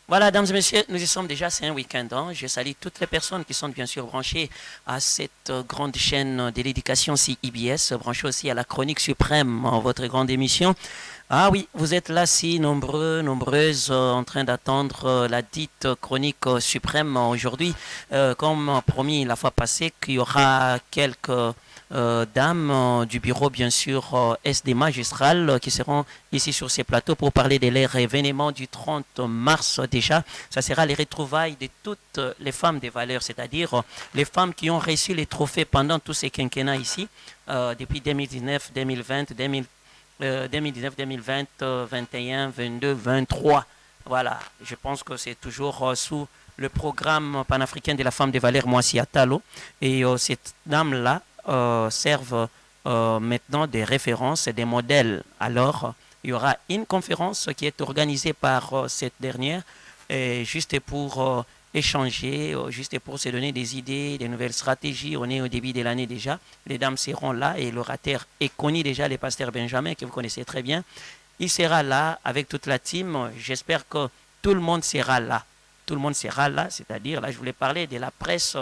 Voilà, mesdames et messieurs, nous y sommes déjà, c'est un week-end. Hein. Je salue toutes les personnes qui sont bien sûr branchées à cette grande chaîne de l'éducation CIBS, branchées aussi à la chronique suprême, votre grande émission. Ah oui, vous êtes là si nombreux, nombreuses, en train d'attendre la dite chronique suprême aujourd'hui. Comme promis la fois passée, qu'il y aura quelques dames du bureau, bien sûr, SD magistral, qui seront ici sur ces plateaux pour parler de leur événement du 30 mars déjà. Ça sera les retrouvailles de toutes les femmes des valeurs, c'est-à-dire les femmes qui ont reçu les trophées pendant tous ces quinquennats ici, depuis 2019, 2020, 2019, 2020, 21, 22, 23. Voilà, je pense que c'est toujours sous le programme panafricain de la femme des valeurs Moissi Atalo. Et cette dame-là servent maintenant des références et des modèles. Alors, il y aura une conférence qui est organisée par cette dernière, et juste pour échanger, juste pour se donner des idées, des nouvelles stratégies. On est au début de l'année déjà. Les dames seront là et l'orateur est connu déjà, le pasteur Benjamin, que vous connaissez très bien. Il sera là avec toute la team. J'espère que tout le monde sera là. Tout le monde sera là, c'est-à-dire, là, je voulais parler de la presse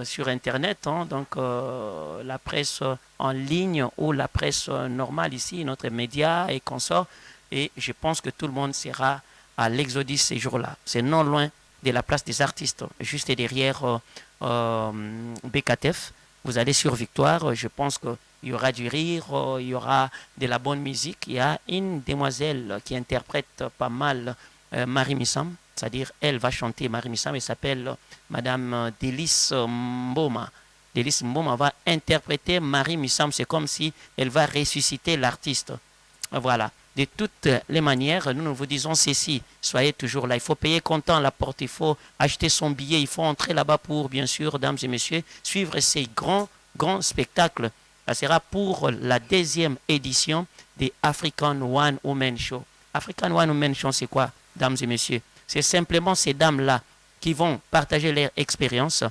sur Internet, hein, donc la presse en ligne ou la presse normale ici, notre média et consorts. Et je pense que tout le monde sera à l'Exodus ces jours-là. C'est non loin de la place des artistes, juste derrière BKTF. Vous allez sur Victoire, je pense qu'il y aura du rire, il y aura de la bonne musique. Il y a une demoiselle qui interprète pas mal Marie Missam, c'est-à-dire elle va chanter Marie Missam, elle s'appelle Madame Délice Mboma. Délice Mboma va interpréter Marie Missam, c'est comme si elle va ressusciter l'artiste. Voilà. De toutes les manières, nous vous disons ceci, soyez toujours là. Il faut payer comptant la porte, il faut acheter son billet, il faut entrer là-bas pour, bien sûr, dames et messieurs, suivre ces grands spectacles. Ça sera pour la deuxième édition des African One Woman Show. African One Woman Show, c'est quoi, dames et messieurs? C'est simplement ces dames-là qui vont partager leur expérience.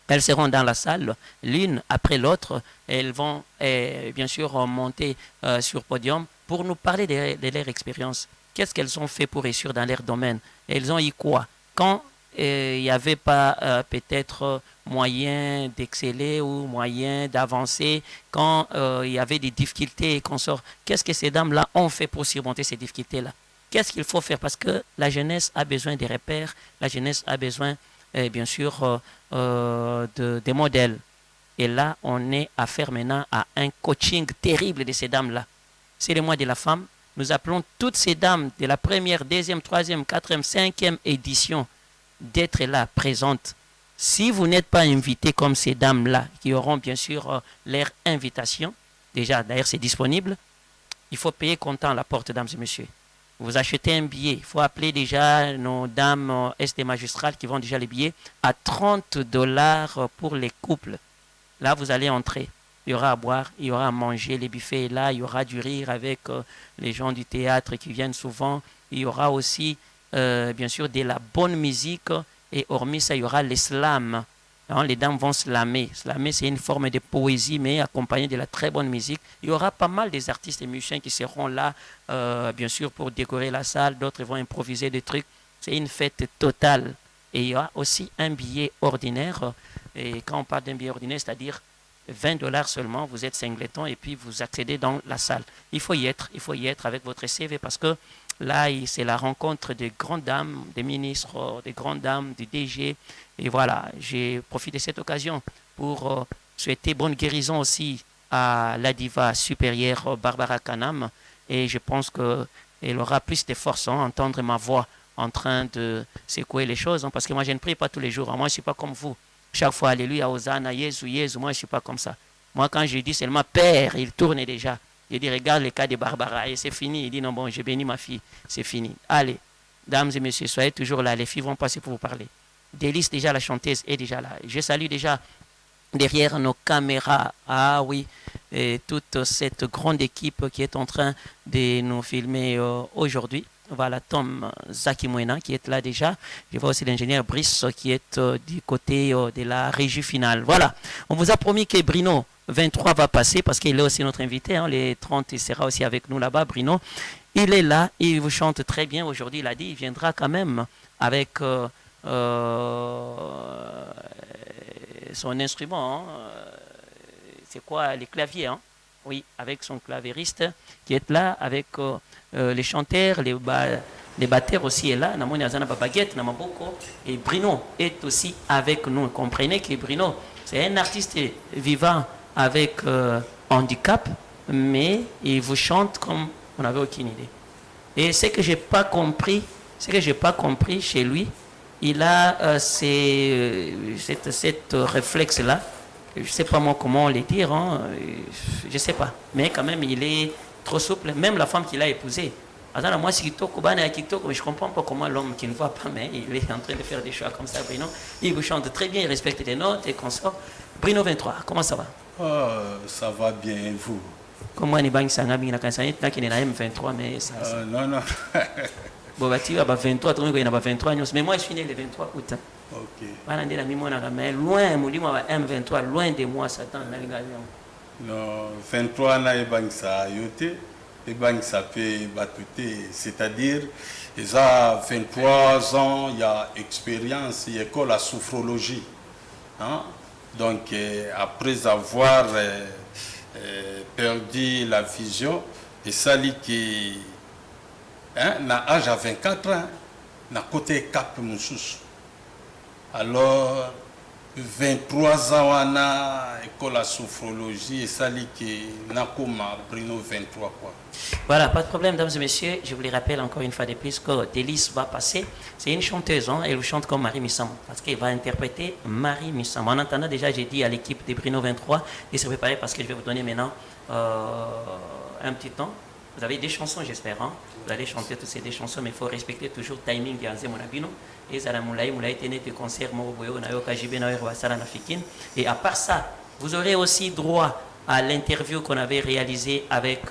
Elles seront dans la salle, l'une après l'autre. Elles vont bien sûr monter sur podium pour nous parler de leur expérience. Qu'est-ce qu'elles ont fait pour réussir dans leur domaine? Elles ont eu quoi? Quand il n'y avait pas peut-être moyen d'exceller ou moyen d'avancer, quand il y avait des difficultés et qu'on sort, qu'est-ce que ces dames-là ont fait pour surmonter ces difficultés-là? Qu'est-ce qu'il faut faire? Parce que la jeunesse a besoin des repères, la jeunesse a besoin bien sûr des modèles. Et là, on est affaire maintenant à un coaching terrible de ces dames-là. C'est le mois de la femme. Nous appelons toutes ces dames de la première, deuxième, troisième, quatrième, cinquième édition d'être là, présentes. Si vous n'êtes pas invité comme ces dames-là, qui auront bien sûr leur invitation, déjà d'ailleurs c'est disponible, il faut payer comptant à la porte, dames et messieurs. Vous achetez un billet, il faut appeler déjà nos dames SD magistrales qui vendent déjà les billets à 30 dollars pour les couples. Là, vous allez entrer. Il y aura à boire, il y aura à manger, les buffets là, il y aura du rire avec les gens du théâtre qui viennent souvent. Il y aura aussi, bien sûr, de la bonne musique et hormis ça, il y aura l'islam. Hein, les dames vont slammer. Slammer, c'est une forme de poésie, mais accompagnée de la très bonne musique. Il y aura pas mal des artistes et musiciens qui seront là, bien sûr, pour décorer la salle. D'autres vont improviser des trucs. C'est une fête totale. Et il y aura aussi un billet ordinaire. Et quand on parle d'un billet ordinaire, c'est-à-dire 20 dollars seulement, vous êtes singleton et puis vous accédez dans la salle. Il faut y être avec votre CV parce que là, c'est la rencontre des grandes dames, des ministres, des grandes dames, du DG. Et voilà, j'ai profité de cette occasion pour souhaiter bonne guérison aussi à la diva supérieure Barbara Kanam. Et je pense qu'elle aura plus de force à entendre ma voix en train de secouer les choses. Hein, parce que moi, je ne prie pas tous les jours. Moi, je ne suis pas comme vous. Chaque fois, Alléluia, Hosanna, Jésus, Jésus. Moi, je ne suis pas comme ça. Moi, quand je dis seulement Père, il tourne déjà. Je dis, regarde le cas de Barbara. Et c'est fini. Il dit, non, bon, j'ai béni ma fille. C'est fini. Allez, dames et messieurs, soyez toujours là. Les filles vont passer pour vous parler. Délice, déjà, la chanteuse, est déjà là. Je salue déjà derrière nos caméras. Ah oui, et toute cette grande équipe qui est en train de nous filmer aujourd'hui. Voilà, Tom Zakimwena qui est là déjà. Je vois aussi l'ingénieur Brice qui est du côté de la régie finale. Voilà, on vous a promis que Bruno 23 va passer parce qu'il est aussi notre invité. Hein, les 30, il sera aussi avec nous là-bas, Bruno. Il est là, il vous chante très bien. Aujourd'hui, il a dit, il viendra quand même avec son instrument. C'est quoi? Les claviers. Oui, avec son clavieriste qui est là, avec les chanteurs, les batteurs aussi est là. Namoni Azana Babaguette, Namaboko. Et Bruno est aussi avec nous. Comprenez que Bruno, c'est un artiste vivant avec handicap, mais il vous chante comme on n'avait aucune idée. Et ce que j'ai pas compris chez lui, il a cette réflexe-là. Je ne sais pas moi comment le dire, je ne sais pas. Mais quand même, il est trop souple. Même la femme qu'il a épousée. Moi, je ne comprends pas comment l'homme qui ne voit pas, mais il est en train de faire des choix comme ça, Bruno. Il vous chante très bien, il respecte les notes et consort. Bruno 23, comment ça va? Ça va bien, vous? Comment il y a M23, mais ça... non. Bon, bah, tu as 23, il y a 23, mais moi, je suis né le 23 août. Ok. Mais loin, M23, loin de moi, Satan. Non, 23 na ebangisa yote, ebangisa pe batute, c'est-à-dire, ils ont 23 ans, il y a expérience, il y a école à sophrologie. Hein? Donc, après avoir perdu la vision, et ça dit qui, na âge à 24 ans, na côté cap Moussous. Alors, 23 ans, on a école à sophrologie et ça dit que Nakoma Bruno 23 quoi. Voilà, pas de problème, mesdames et messieurs. Je vous le rappelle encore une fois de plus que Délice va passer. C'est une chanteuse, elle chante comme Marie Missam parce qu'elle va interpréter Marie Missam. En attendant, déjà, j'ai dit à l'équipe de Bruno 23 de se préparer parce que je vais vous donner maintenant un petit temps. Vous avez des chansons, j'espère. Vous allez chanter toutes ces des chansons, mais il faut respecter toujours le timing de Anze Monabino. Et ça, Moulaï tenait des concerts, et à part ça, vous aurez aussi droit à l'interview qu'on avait réalisée avec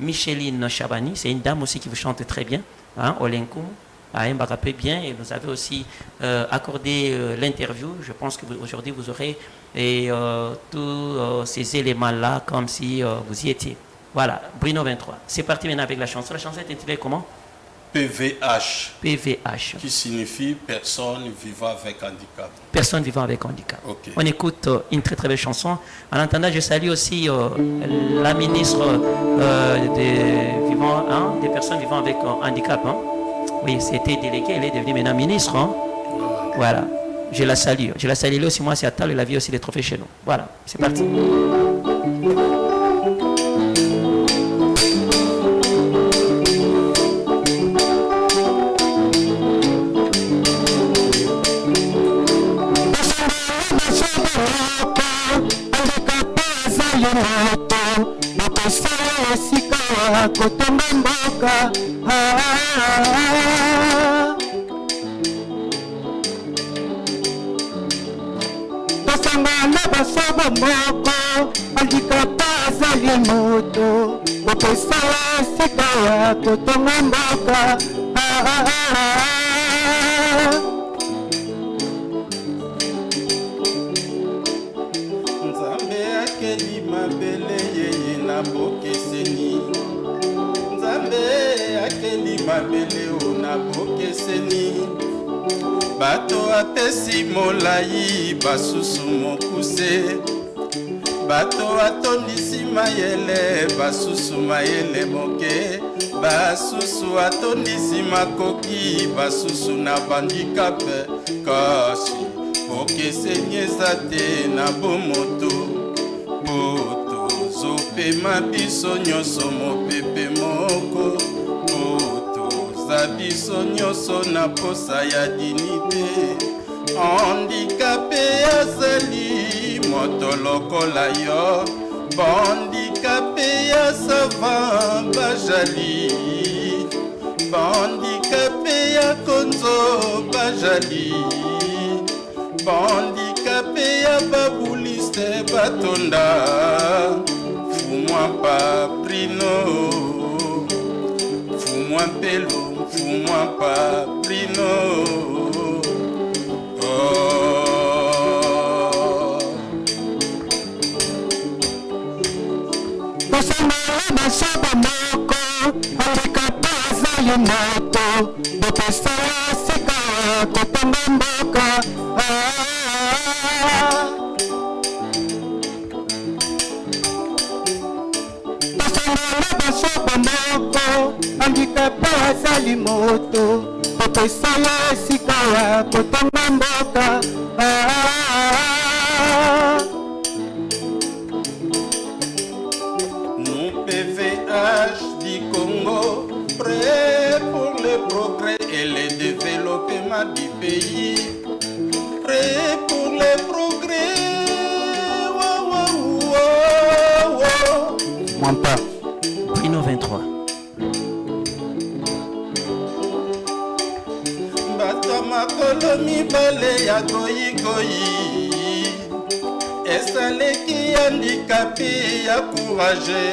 Micheline Chabani. C'est une dame aussi qui vous chante très bien, Olenkoum, à Mbakapé bien. Et vous avez aussi accordé l'interview. Je pense qu'aujourd'hui, vous aurez tous ces éléments-là comme si vous y étiez. Voilà, Bruno 23. C'est parti maintenant avec la chanson. La chanson est intitulée comment? PVH. PVH. Qui signifie personne vivant avec handicap. Personne vivant avec handicap. Okay. On écoute une très très belle chanson. En attendant, je salue aussi la ministre des personnes vivant avec handicap. Oui, c'était déléguée, elle est devenue maintenant ministre. Voilà, je la salue. Je la salue aussi, moi c'est Attal, elle a vu aussi des trophées chez nous. Voilà, c'est parti. Tosangana basaba moko handicap azali moto bokosala esika ya kotonga mboka Nzambe akeli mabele yeye na bokeseni. Nzambe akeli mabele ona bokeseni. Bato apesi molai basusu mokuse. Bato atondisi mayele basusu mayele moke. Basusu atondisi makoki basusu na bandicap. Kasi bokeseni eza te na bomoto. Boto zopema biso nyonso mopepe moko. Boto biso nyonso na posa ya dignité. Handicapé azali moto lokola yo. Bandicapé ya savant bajali. Bandicapé ya konzo bajali. Bandicapé ya babuliste batonda. Fumwa pa prino. Fumwa pelo. Fumwa pa prino. Tosangana basaba moko handicap moto bopesa sika kotonga mboka tosangana basoba moko handikape azali moto bopesa sika kotonga mboka Nous PVH du Congo, prêt pour le progrès et le développement du pays. Prêt pour le progrès. Wow, wow, wow, wow. Mwampa Bruno 23. Bato makolo mibale ya goyigoyi esaleki handikapi ya courage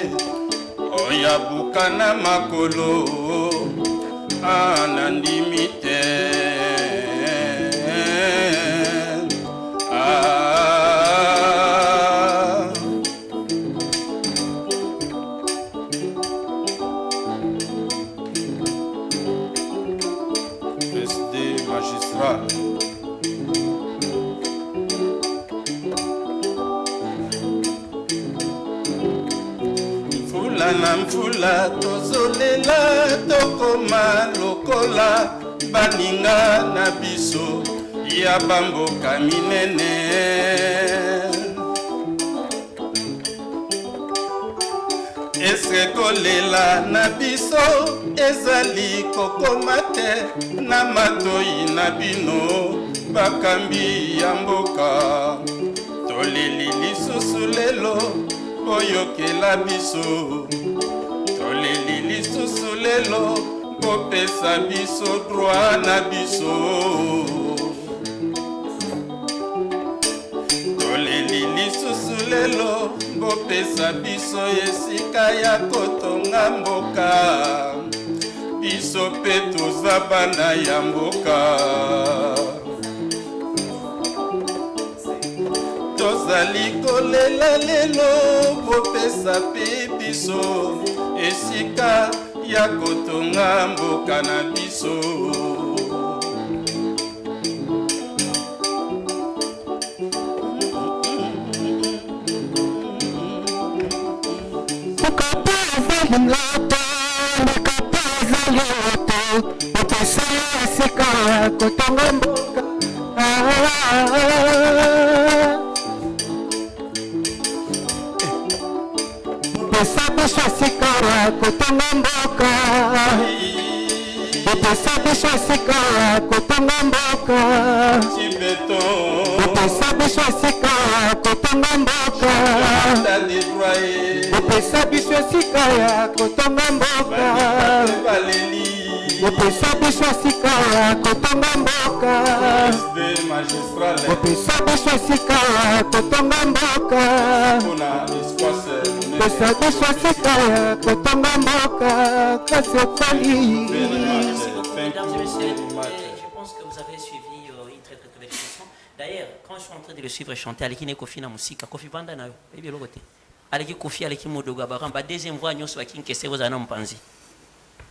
oya bukana makolo anandimi te SD magistrat mvula na mvula tozolela tokoma lokola baninga na biso ya bamboka minene ese kolela na biso ezali kokoma te na matoi na bino bakambi ya mboka toleli lisusu lelo boyokela biso toleli lisusu lelo bopesa biso droit na biso toleli lisusu lelo bopesa biso esika ya kotonga mboka biso mpe toza bana ya mboka tozali kolela lelo bopesa mpe biso esika ya kotonga mboka na biso Tukapa azali moto ndakapa azali moto bopesa sika kotonga mboka bopesa biso sika kotonga mboka bopesa biso sika kotonga mboka tibeto bopesa biso sika kotonga mboka bopesa biso sika ya kotonga mboka baleli bopesa biso sika ya kotonga mboka bopesa biso sika ya kotonga mboka bopesa biso sika ya kotonga mboka kasi efali. Mesdames et messieurs, je pense que vous avez suivi une très très belle chanson. D'ailleurs, quand je suis en train de le suivre chanter, avec une Kofi na musique, Kofi banda na yo, et bien l'autre côté. Avec Kofi, avec Modoga Baramba, deuxième voix, nous sommes qui qu'est-ce que vous en pensez?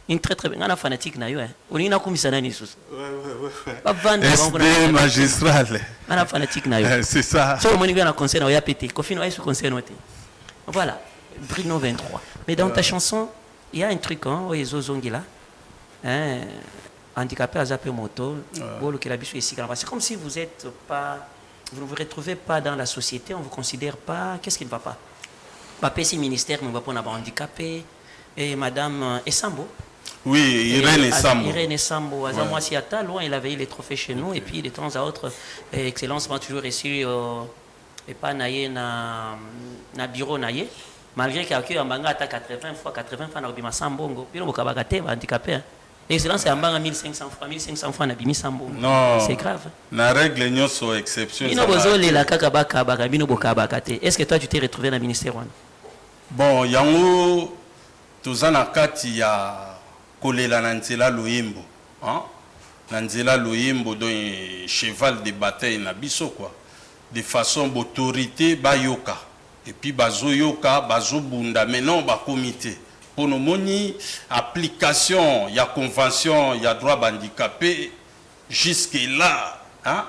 Une très très belle, on a fanatique na yo, hein. On est na comme ça na nisus. Ouais. SD magistral. On a fanatique na yo. C'est ça. So on est bien en concert, on y a pété. Kofi na yo sur concert noté. Voilà, Bruno 23. Mais dans ta chanson, il y a un truc, hein, Oyezo Zongila. Hein, handicapé à Zapé Moto, c'est comme si vous êtes pas, vous ne vous retrouvez pas dans la société, on ne vous considère pas, qu'est-ce qui ne va pas? Papa, c'est ministère, mais on va pas avoir handicapé. Et madame Essambo. Oui, Irène Essambo. Irène Essambo, à Zamoisiata, loin, il avait eu les trophées chez nous, et puis de temps à autre, Excellence m'a toujours reçu, et pas naïe na bureau naïe. Malgré qu'il y a un banga à 80 fois, na Robima Sambongo, puis on va handicapé. Excellence, c'est un banga 1500 francs, na Bimi Sambo. Non. C'est grave. La règle n'y a pas exception. Est-ce que toi, tu t'es retrouvé dans le ministère? Bon, yango, tous en akati ya kolela nanzela loyembo. Nanzela loyembo, donc cheval de bataille na biso, quoi. De façon d'autorité, ba yoka. Et puis bazo yoka, bazo bunda, mais non, ba comité. pour nos moni application il y a convention il y a droit handicapé jusque là hein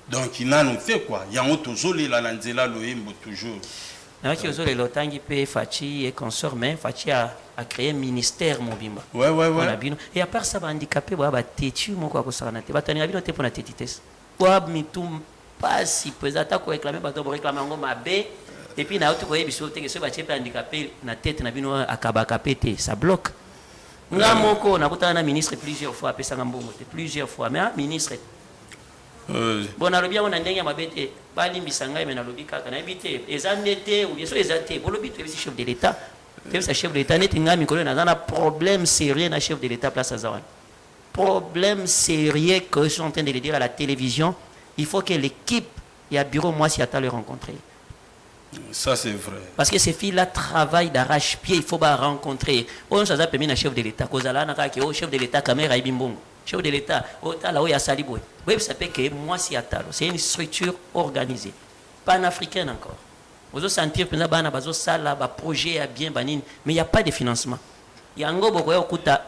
donc il n'a noté quoi il y a un toujours là nanzela loyembo toujours na qui ozo le lotangi pe Fachi et consort mais Fachi a créé un ministère mobimba ouais et à part ça ba handicapé ba tetu moko akosana te batani abino te pour na tetitesse wa mitum pas si pesata ko réclamer ba to réclamer ngo mabe et puis na autre ko yebiso te que ce ba chepe handicapé na tête na bino akabaka pété ça bloque nga moko na kutana na ministre plusieurs fois apesa ngambongo te plusieurs fois mais ministre bon alobi on ndenge ya mabete balimbisa ngai mais nalobi kaka na ebite ezandete ou bien so ezate bolobi to ebisi chef de l'état c'est chef de l'état net nga mikolo na un problème sérieux na chef de l'état place Azawan problème sérieux que je suis en train de le dire à la télévision il faut que l'équipe et à bureau moi si attend le rencontrer. Ça c'est vrai. Parce que ces filles-là travaillent d'arrache-pied, il faut pas rencontrer. On s'est permis un chef de l'État, Kozala n'a qu'à chef de l'État, caméra et bimbongo. Chef de l'État, là où il y a Saliboué. Oui, ça fait que moi si attalo, c'est une structure organisée, panafricaine encore. Vous allez sentir que bana bazo sala ba projet à bien banine, mais il y a pas de financement. Il y a un gros bokoya okuta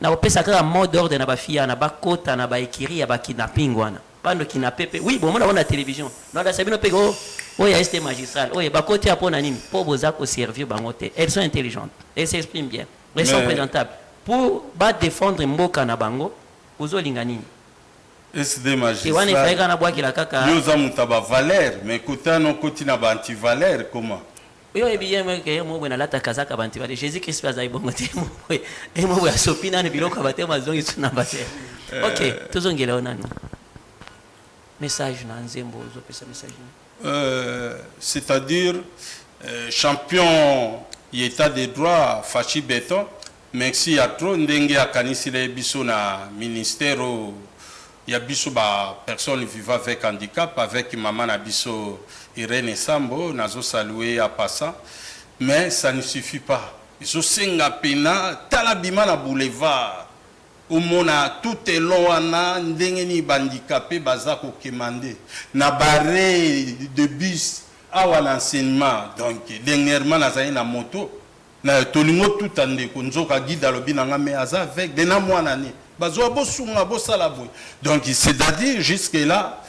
na opesa ka mot d'ordre na ba fia na ba kota na ba ekiri ya ba kidnapping wana. Bando kidnapper. Oui, bon on a la télévision. Non la sabino pego. Oui, est magistral. Oui, bah côté à nini pour vous servir bangote. Elles sont intelligentes. Elles s'expriment bien. Elles sont présentables. Pour ba défendre mboka na bango, uzo lingani. SD magistral. Et wana ifaiga na bwa kila kaka. Yoza mutaba valeur, mais côté non côté na ba anti valeur comment? Yo ebiye meke mo bwana lata kazaka banti bale Jésus Christ baza ibongo te mo. Et mo bwa sopina ne biloko bate mazongi tuna bate. OK, tozongela onano. Message na nzembo uzo pesa message. C'est-à-dire champion état de droit Fachi Béton merci à trop ndenge akanisi le biso na ministère ya biso ba personnes vivant avec handicap avec maman na biso Irène Sambo nazo saluer à passant mais ça ne suffit pas iso senga pena talabima na boulevard umona tout est long wana ndenge ni handicapé baza ko kemande na barré de bus awa l'enseignement donc dernièrement nazali na moto na tolingo tout ande ko nzoka guide lobi na ngame aza avec de na mwana ni bazwa bosunga bosala boy donc c'est-à-dire jusque là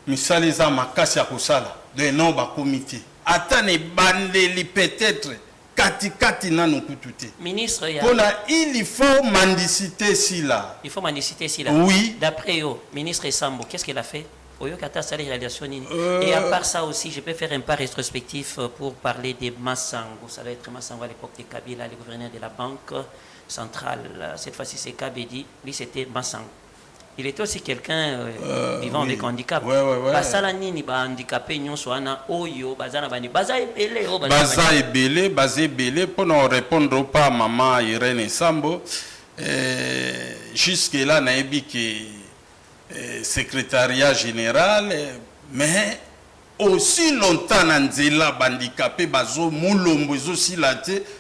misali za makasi ya kosala de non ba comité atane bandeli peut-être kati nanu kutute ministre ya il faut mendicité si là il faut mendicité si là oui d'après yo ministre Sambo qu'est-ce qu'elle a fait Oyo kata sali réalisation nini et à part ça aussi je peux faire un pas rétrospectif pour parler de Massango ça va être Massango à l'époque de Kabila le gouverneur de la banque centrale cette fois-ci c'est Kabedi lui c'était Massango il était aussi quelqu'un vivant oui. avec handicap. Basala nini ba handicapé nyonso wana oyo bazana bani baza ebele o baza ebele pour nous répondre pas maman Irène Sambo jusque là na yebi que secrétariat général mais aussi longtemps na nzela handicapé bazo mulombo aussi là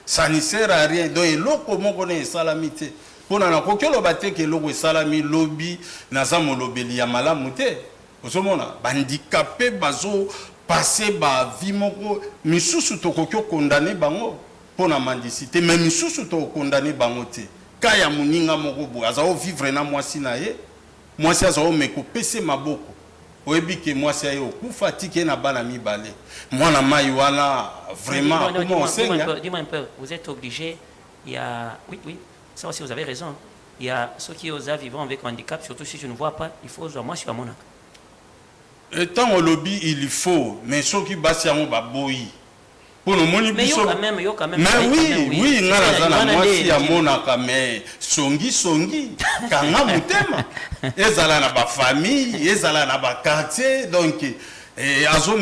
ça ne sert à rien donc eloko moko na esalamité pona na kokelo bateke eloko esalami lobby naza molobeli ya malamu te osomona handicapé bazo passer ba vie moko misusu tokokyo condamné bango pona mendicité mais misusu to condamné bango te kaya muninga moko bo azao vivre na mwasi na ye mwasi azao meko pese maboko oyebi ke mwasi ayo okufa tike na bana mibale mwana mai wana vraiment comment on sait dis-moi un peu vous êtes obligé il y a oui ça aussi vous avez raison il y a ceux qui osent vivre avec handicap surtout si je ne vois pas il faut moi je suis à mon âge étant au lobby il faut mais ceux qui basi yango baboyi pour le moni biso mais oui ngala na mwasi ya monaka mais songi kanga mutema ezala na ba famille ezala na ba quartier donc azo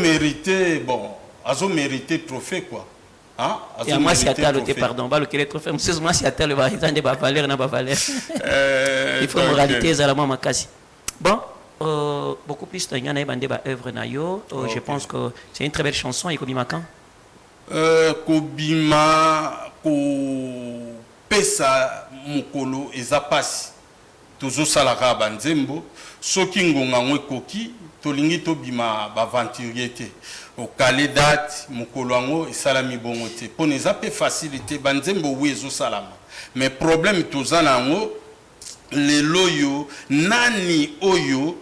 mérité trophée quoi hein azo moi si atalo te pardon ba le que les trophées moi si atalo ba izande ba valeur na ba valeur il faut moralité ezala moi makasi bon beaucoup plus de ngana bande ba œuvre na yo je pense que c'est une très belle chanson et Kobima quand Kobima ko pesa mukolo ezapasi tozosalaka banzembo soki ngonga ngo ekoki tolingi tobima baventurier te okale date mokolo yango esalami bongo te mpo na eza mpe facilité banzembo wi ezosalama mais problème toza na yango lelo oyo nani oyo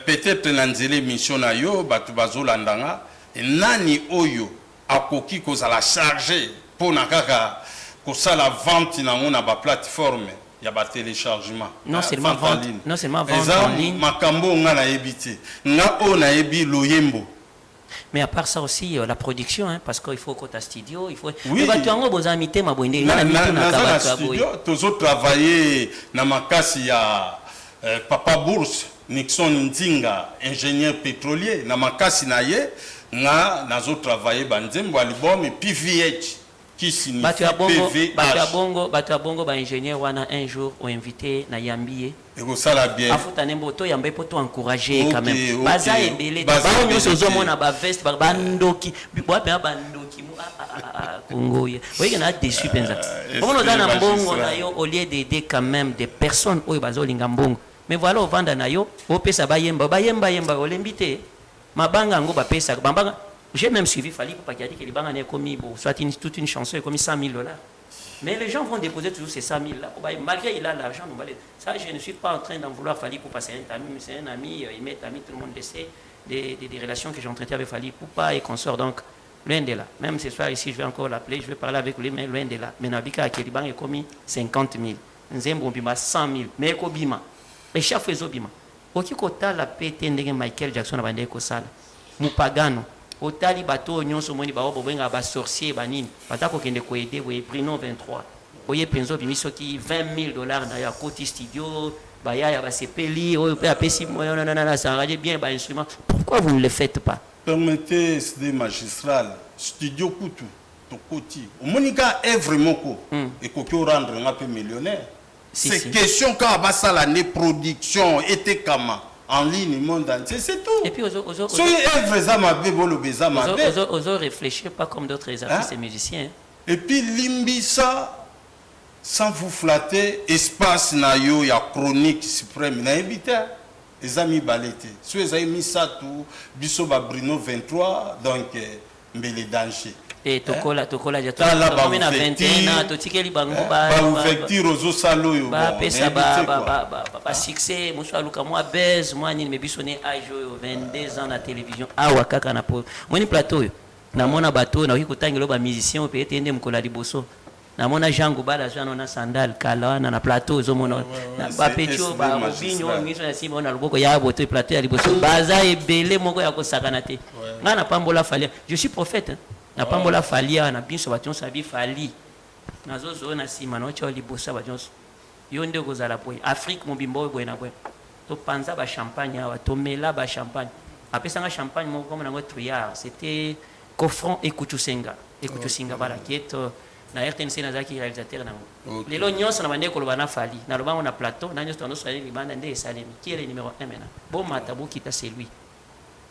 peut-être na nzela émission na yo bato bazolandanga nani oyo akoki kozala chargé mpo na kaka kosala vente nango na baplateforme ya téléchargement. Non seulement vente en ligne. Makambo nga na yebi te. Nga o na yebi loyembo. Mais à part ça aussi, la production, hein, parce qu'il faut qu'au studio, il faut. Oui. Mais tu as besoin d'amitié, ma bonne. Na studio, tous autres travailler na makasi ya Papa Bourse, Nixon Ndinga, ingénieur pétrolier, na makasi na ye, nga nazo travailler banzembo album et PVH. Qui signifie PVH. Batu Bongo, ingénieur wana un jour ont invité na Yambié. Et ça la bien. Afuta nembo to yambe pour to encourager quand même. Baza ebele. Ba nyo sozo mona ba veste ba bandoki. Bo pe bandoki mu Congo. Oui, on a déçu penza. Comment on a mbongo na yo au lieu d'aider quand même des personnes oyo bazo linga mbongo. Mais voilà au vanda na yo, o pesa ba yemba o l'invité. Mabanga ngo ba pesa bambanga. J'ai même suivi Fali pour qu'il a dit que les banques ont commis soit toute une chanson, commis 100 000 $. Mais les gens vont déposer toujours ces 100 000 là. Malgré il a l'argent, ça je ne suis pas en train d'en vouloir Fali pour passer un ami, c'est un ami, il met ami, tout le monde le sait, des relations que j'ai entretenu avec Fali pour pas et qu'on sort donc loin de là. Même ce soir ici, je vais encore l'appeler, je vais parler avec lui, mais loin de là. Mais Nabika Keliban est commis 50 000, Nzembo Bima 100 000, mais Kobima, et chaque fois Zobima. Oki Kota la pété Michael Jackson a bandé Kosala, Mupagano. Otali bato nyonso moni ba obenga ba sorcier banini batako kende ko aider we Brino 23 oye penzo bimiso ki 20 000 $ na ya Koti studio ba ya ba sepeli oyo pe apesi non ça enrager bien ba instrument. Pourquoi vous ne le faites pas? Permettez des magistral studio Kutu to Koti omonika œuvre moko et kokyo rendre un peu millionnaire. C'est question quand ba ça l'année production était comment en ligne, monde entier, c'est tout. Et puis, oso réfléchir pas comme d'autres artistes et musiciens. Et puis, Limbisa, sans vous flatter, espace na yo, ya chronique suprême, na ebita, les amis balete. Si vous avez mis ça tout, biso ba Brino 23, donc, mbele danger. Et tokola ya to na 21 ans to tikeli bango ba ouverture aux salo yo ba pesa ba succès mo aluka moi base moi ni mebisone age 22 ans na télévision awa kaka na po moni plateau na mona bato na kutangelo ba musicien pe etende mkola liboso na mona jango bala jano na sandal kala na plateau zo mona ba petio ba binyo miso na simba na luboko ya boto plateau ya liboso baza ebele moko ya kosakana te ngana pambola falia je suis prophète. Na pambola falia na binso baton sabi fali nazozo na sima no cha libosa baton yonde kozala boy Afrique mobimbo boy na boy to panza ba champagne wa to mela ba champagne apesanga champagne mo comme na ngo triard c'était Kofron et Kuchusenga bala qui est na RTNC na zaki réalisateur na ngo lelo nyonso na bande ko lobana fali na lobango na plateau na nyonso ndo sali libanda nde salemi qui est le numéro 1 maintenant bon matabu kita c'est lui.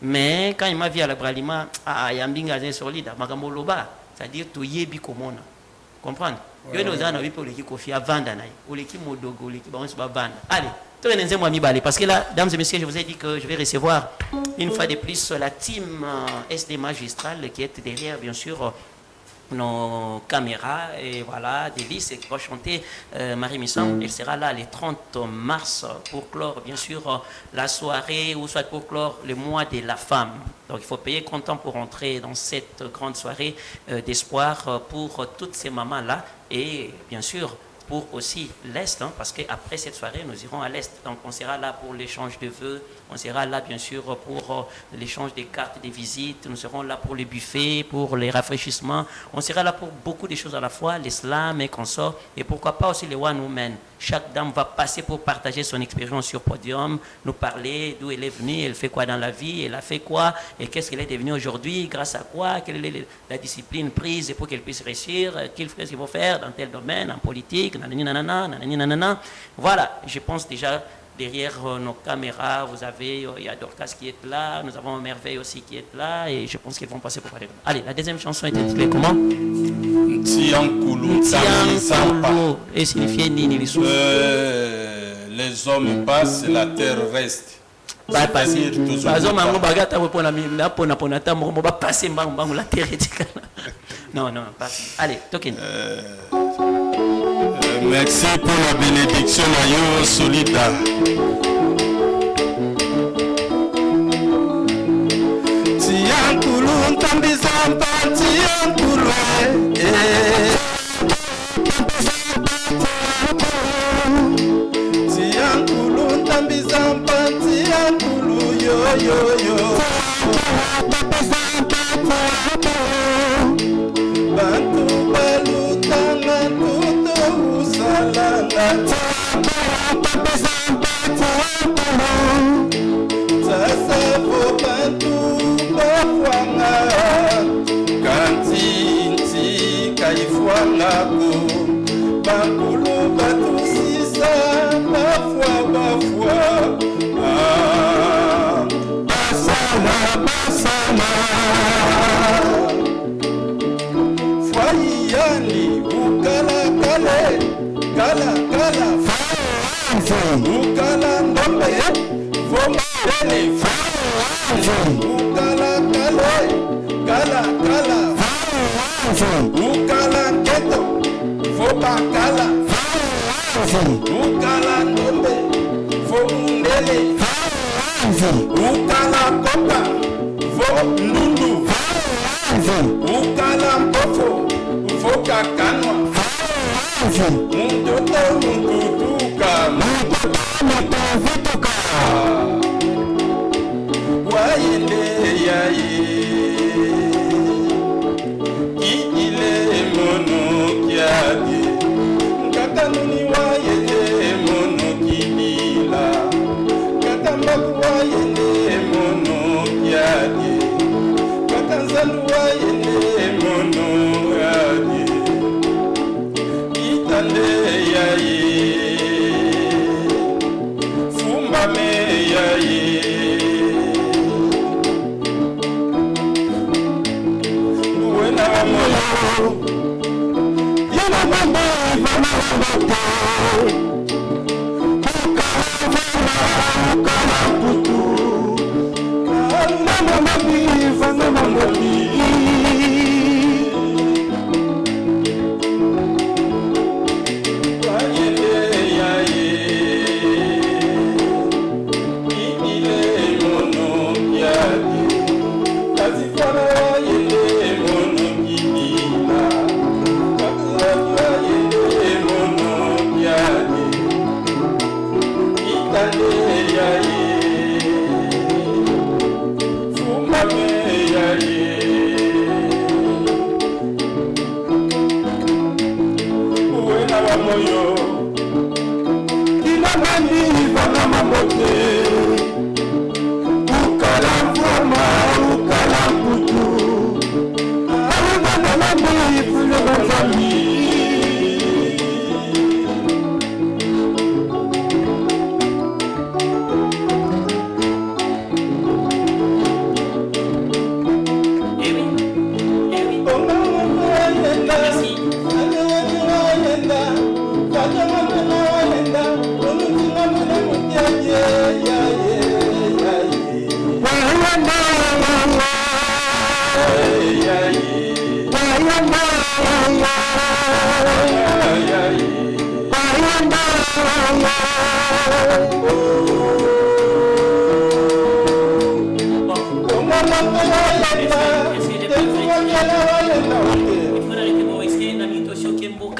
Mais quand il m'a vu à la Bralima, Yambinga est solide, c'est-à-dire que tu es komona. Comprendre? Il y a des gens qui ont été confiés à vendre, ou l'équipe Modogo, l'équipe Vanda. Allez, parce que là, dames et messieurs, je vous ai dit que je vais recevoir une fois de plus la team SD Magistral qui est derrière, bien sûr, nos caméras et voilà, Délice qui va chanter Marie Missam. Elle sera là le 30 mars pour clore bien sûr la soirée ou soit pour clore le mois de la femme. Donc il faut payer comptant pour entrer dans cette grande soirée d'espoir pour toutes ces mamans-là et bien sûr pour aussi l'Est, hein, parce qu'après cette soirée, nous irons à l'Est. Donc on sera là pour l'échange de vœux, on sera là bien sûr pour l'échange des cartes de visite, nous serons là pour les buffets, pour les rafraîchissements, on sera là pour beaucoup de choses à la fois, l'islam et consorts, et pourquoi pas aussi les one women. Chaque dame va passer pour partager son expérience sur podium, nous parler d'où elle est venue, elle fait quoi dans la vie, elle a fait quoi, et qu'est-ce qu'elle est devenue aujourd'hui, grâce à quoi, quelle est la discipline prise pour qu'elle puisse réussir, qu'il faut faire dans tel domaine, en politique, nanana. Voilà, je pense déjà derrière nos caméras, vous avez, il y a Dorcas qui est là, nous avons Merveille aussi qui est là, et je pense qu'ils vont passer pour parler. Allez, la deuxième chanson est intitulée comment? Tiankulu. Et signifie Nini. les hommes passent, la terre reste. Bah passer. Bazoma bagata pona tambo ba passer mbangu la terre etikala. Non, pas. Allez, token. Merci pour la bénédiction Ayo Solida. Tiankulu ntambizamba tiankulu tiankulu ntambizamba tiankulu yo yo yo bantu balutanga tuto usalanga sasa fo bantu bafwanga kantinti kaifwanga ko bakulu batusisa bafwa basama fwayani ukala kale kala ukala ndombe fomele ukala kale kala ukala keto fobakala ukala ndombe fomundele ukala koka fondundu ukala mpofo fokakanwa muntoto muntutuka wayende yaye kikile mono kiadi katanuni wayende mono kidila katambaku wayende mono kiadi katanzalu wayende mono kiadi itande yaye fumbame yaye buena moyo yana mama mama kala putu kala mama bi fanga mama bi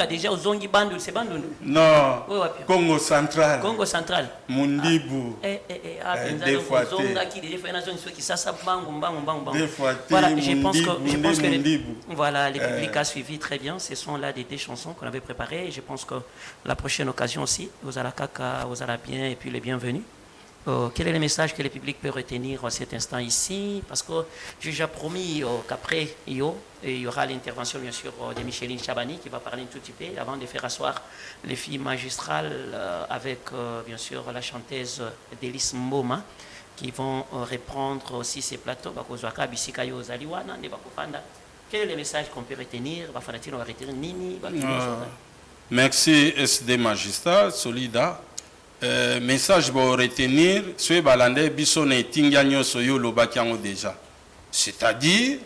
Déjà aux Zongi Bandou, c'est Bandou? Non, Congo central. Congo central. Mundibu. Des fois, voilà, je pense que voilà, le public a suivi très bien. Ce sont là des chansons qu'on avait préparées. Je pense que la prochaine occasion aussi, vous allez caca, vous allez bien et puis les bienvenus. Quel est le message que le public peut retenir à cet instant ici? Parce que j'ai déjà promis qu'après il y aura l'intervention bien sûr de Micheline Chabani qui va parler un tout petit peu avant de faire asseoir les filles magistrales avec bien sûr la chanteuse Délice Mboma qui vont reprendre aussi ces plateaux. Quel est le message qu'on peut retenir? Merci SD Magistrat, Solida. message pour retenir, ce balande biso na etinga nyoso yo lobaki yango déjà. C'est-à-dire,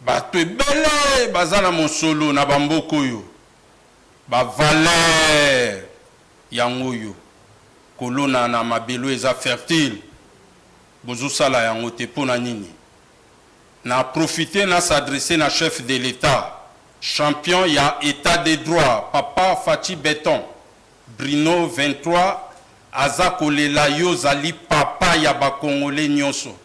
bato ebele bazana mosolo na bamboko yo, ba valeur yango yo, kolona na mabelo eza fertile, bozo sala yango te pona nini. Na profiter na s'adresser na chef de l'État, champion ya état de droit, Papa Fachi Béton, Bruno 23, aza kolela yo zali papa ya ba Congolais nyonso.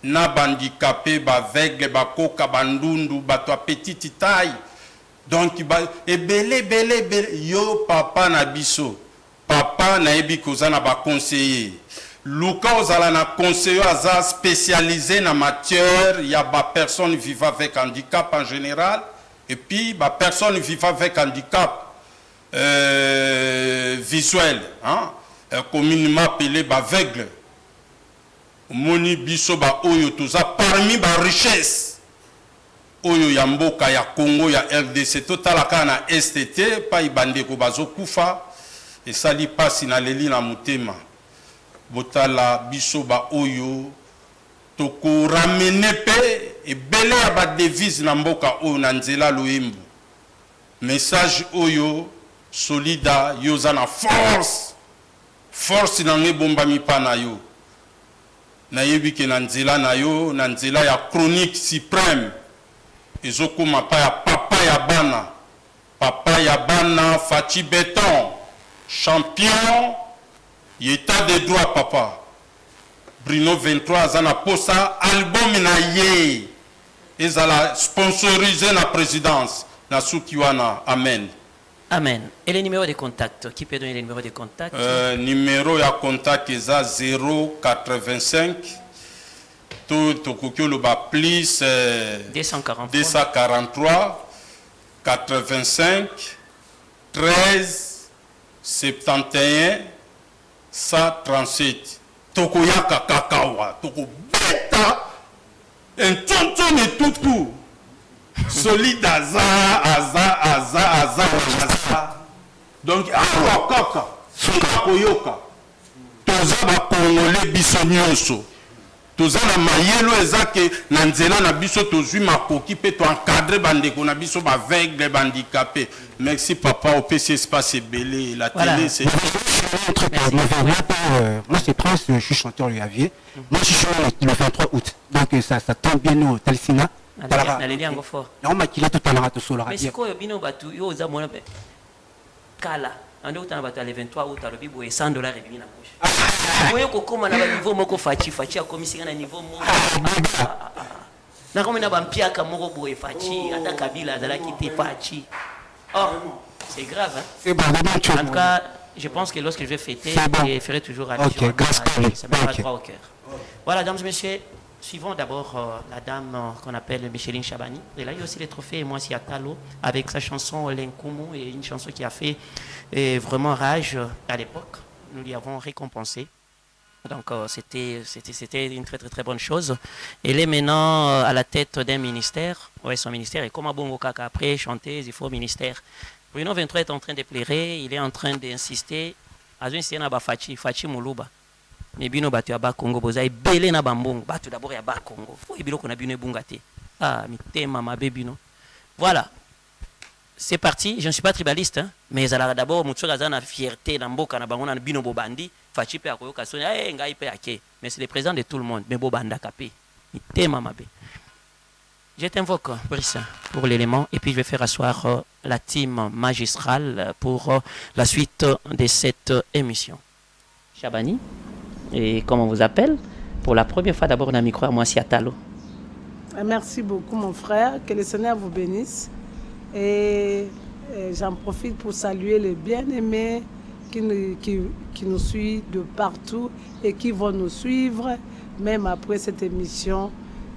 Na bandicapé, ba aveugle, ba koka, bandundu, ba to petite taille. Donc belé yo papa na biso. Papa na ebi kozana ba conseiller. Luka ozala na conseiller aza spécialisé na matière, il y a ba personne vivant avec handicap en général et puis ba personne vivant avec handicap visuel, hein, communément appelé ba aveugle. Moni biso ba oyo toza parmi ba richesse oyo ya mboka ya Congo ya RDC totalaka na STT pa ibande ko bazo kufa et sali pasi na leli na mutema botala biso ba oyo toko ramener pe et belé ya ba devise na mboka oyo na nzela loyembo message oyo solida yoza na force na ngebomba mipana yo na yebi ke na nzela na yo na nzela ya chronique suprême ezokoma pa ya papa ya bana Fachi Béton champion état de droit papa Bruno 23 azana posa album na ye ezala sponsorisé na présidence na sukiwana amen. Amen. Et les numéros de contact, qui peut donner les numéros de contact? Numéro de contact est 085 tout le bas plus 243 85 13 71 137 Tokoyaka kakawa toko beta un tonton et tout solide aza. Donc awa kaka soka koyoka toza ba Congolais biso nyonso toza na mayelo ezake na nzela na biso tozwi makoki pe to encadrer bandeko na biso ba aveugle bandicapé. Merci papa au PC espace belé la télé c'est moi c'est Prince, je suis chanteur du Javier. Moi je suis le 23 août. Donc ça tombe bien au Talsina. Mais c'est quoi bino batu yo za mona pe kala ando utana batu le 23 août alobi boye $100 ebimi na poche boye ko koma na ba niveau moko fachi akomisi na niveau moko na koma na ba mpiaka moko boye fachi ata kabila azala kite fachi. Oh c'est grave hein. C'est bon, en tout cas je pense que lorsque je vais fêter je ferai toujours allusion ça me fera droit au cœur. Voilà mesdames et messieurs. Suivons d'abord la dame qu'on appelle Micheline Chabani. Et là, il y a aussi les trophées Moi Si Atalo avec sa chanson Lenkumu et une chanson qui a fait vraiment rage à l'époque. Nous l'y avons récompensé. Donc c'était une très très très bonne chose. Elle est maintenant à la tête d'un ministère. Ouais, son ministère est comme à Bongo Kaka. Après, chanter, il faut ministère. Bruno 23 est en train de plairer. Il est en train d'insister. Azuin na ba Fachi Muluba. Mais bino batu ya ba Congo boza ebele na bambongo batu d'abord ya ba Congo fo ebiloko na bino ebunga te mitema mabe bino. Voilà, c'est parti. Je ne suis pas tribaliste hein, mais ezalaka d'abord mutu azana fierté na mboka na bango na bino bobandi Fachi pe akoyoka soni ngai pe ake mais c'est le président de tout le monde mais bobanda kapé mitema mabe. Je t'invoque Brice pour l'élément et puis je vais faire asseoir la team magistrale pour la suite de cette émission. Chabani. Et comment on vous appelle? Pour la première fois, d'abord, on a micro à Moi Si Atalo. Merci beaucoup, mon frère. Que le Seigneur vous bénisse. Et j'en profite pour saluer les bien-aimés qui nous suivent de partout et qui vont nous suivre, même après cette émission.